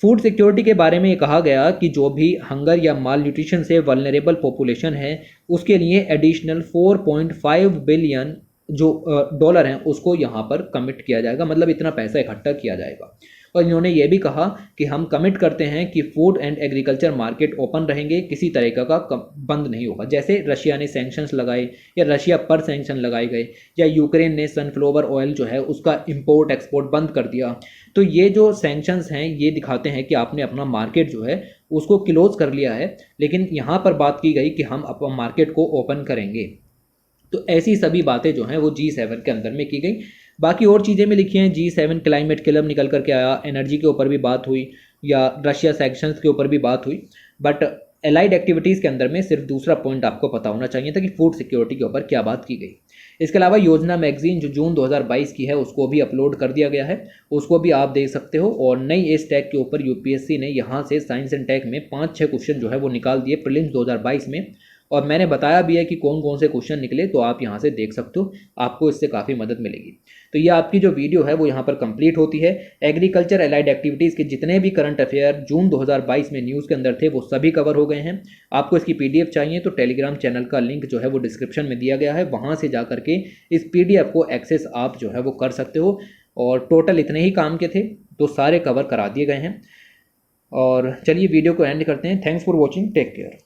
फूड सिक्योरिटी के बारे में ये कहा गया कि जो भी हंगर या माल न्यूट्रिशन से वल्नरेबल पॉपुलेशन है उसके लिए एडिशनल 4.5 बिलियन जो डॉलर हैं उसको यहाँ पर कमिट किया जाएगा, मतलब इतना पैसा इकट्ठा किया जाएगा। और इन्होंने ये भी कहा कि हम कमिट करते हैं कि food and agriculture market open रहेंगे, किसी तरीका का बंद नहीं होगा। जैसे रशिया ने सैंक्शंस लगाए या रशिया पर सैंक्शन लगाए गए, या यूक्रेन ने सनफ्लावर ऑयल जो है उसका इंपोर्ट एक्सपोर्ट बंद कर दिया। तो ये जो सैंक्शंस हैं ये दिखाते हैं कि आपने अपना मार्केट जो है उसको क्लोज कर लिया है, लेकिन यहाँ पर बात की गई कि हम अपना मार्केट को ओपन करेंगे। तो ऐसी सभी बातें जो हैं वो G7 के अंदर में की गई। बाकी और चीज़ें भी लिखी हैं। G7 क्लाइमेट क्लब निकल करके आया, एनर्जी के ऊपर भी बात हुई या रशिया सैंक्शंस के ऊपर भी बात हुई। बट एलाइड एक्टिविटीज़ के अंदर में सिर्फ दूसरा पॉइंट आपको पता होना चाहिए था कि फूड सिक्योरिटी के ऊपर क्या बात की गई। इसके अलावा योजना मैगजीन जो जून 2022 की है उसको भी अपलोड कर दिया गया है, उसको भी आप देख सकते हो। और नई एज टैग के ऊपर UPSC ने यहाँ से साइंस एंड टेक में 5-6 क्वेश्चन जो है वो निकाल दिए प्रीलिम्स 2022 में, और मैंने बताया भी है कि कौन कौन से क्वेश्चन निकले, तो आप यहाँ से देख सकते हो, आपको इससे काफ़ी मदद मिलेगी। तो ये आपकी जो वीडियो है वो यहाँ पर कंप्लीट होती है। एग्रीकल्चर एलाइड एक्टिविटीज़ के जितने भी करंट अफेयर जून 2022 में न्यूज़ के अंदर थे वो सभी कवर हो गए हैं। आपको इसकी PDF चाहिए तो टेलीग्राम चैनल का लिंक जो है वो डिस्क्रिप्शन में दिया गया है, वहाँ से जा करके इस PDF को एक्सेस आप जो है वो कर सकते हो। और टोटल इतने ही काम के थे तो सारे कवर करा दिए गए हैं। और चलिए वीडियो को एंड करते हैं। Thanks for watching, take care.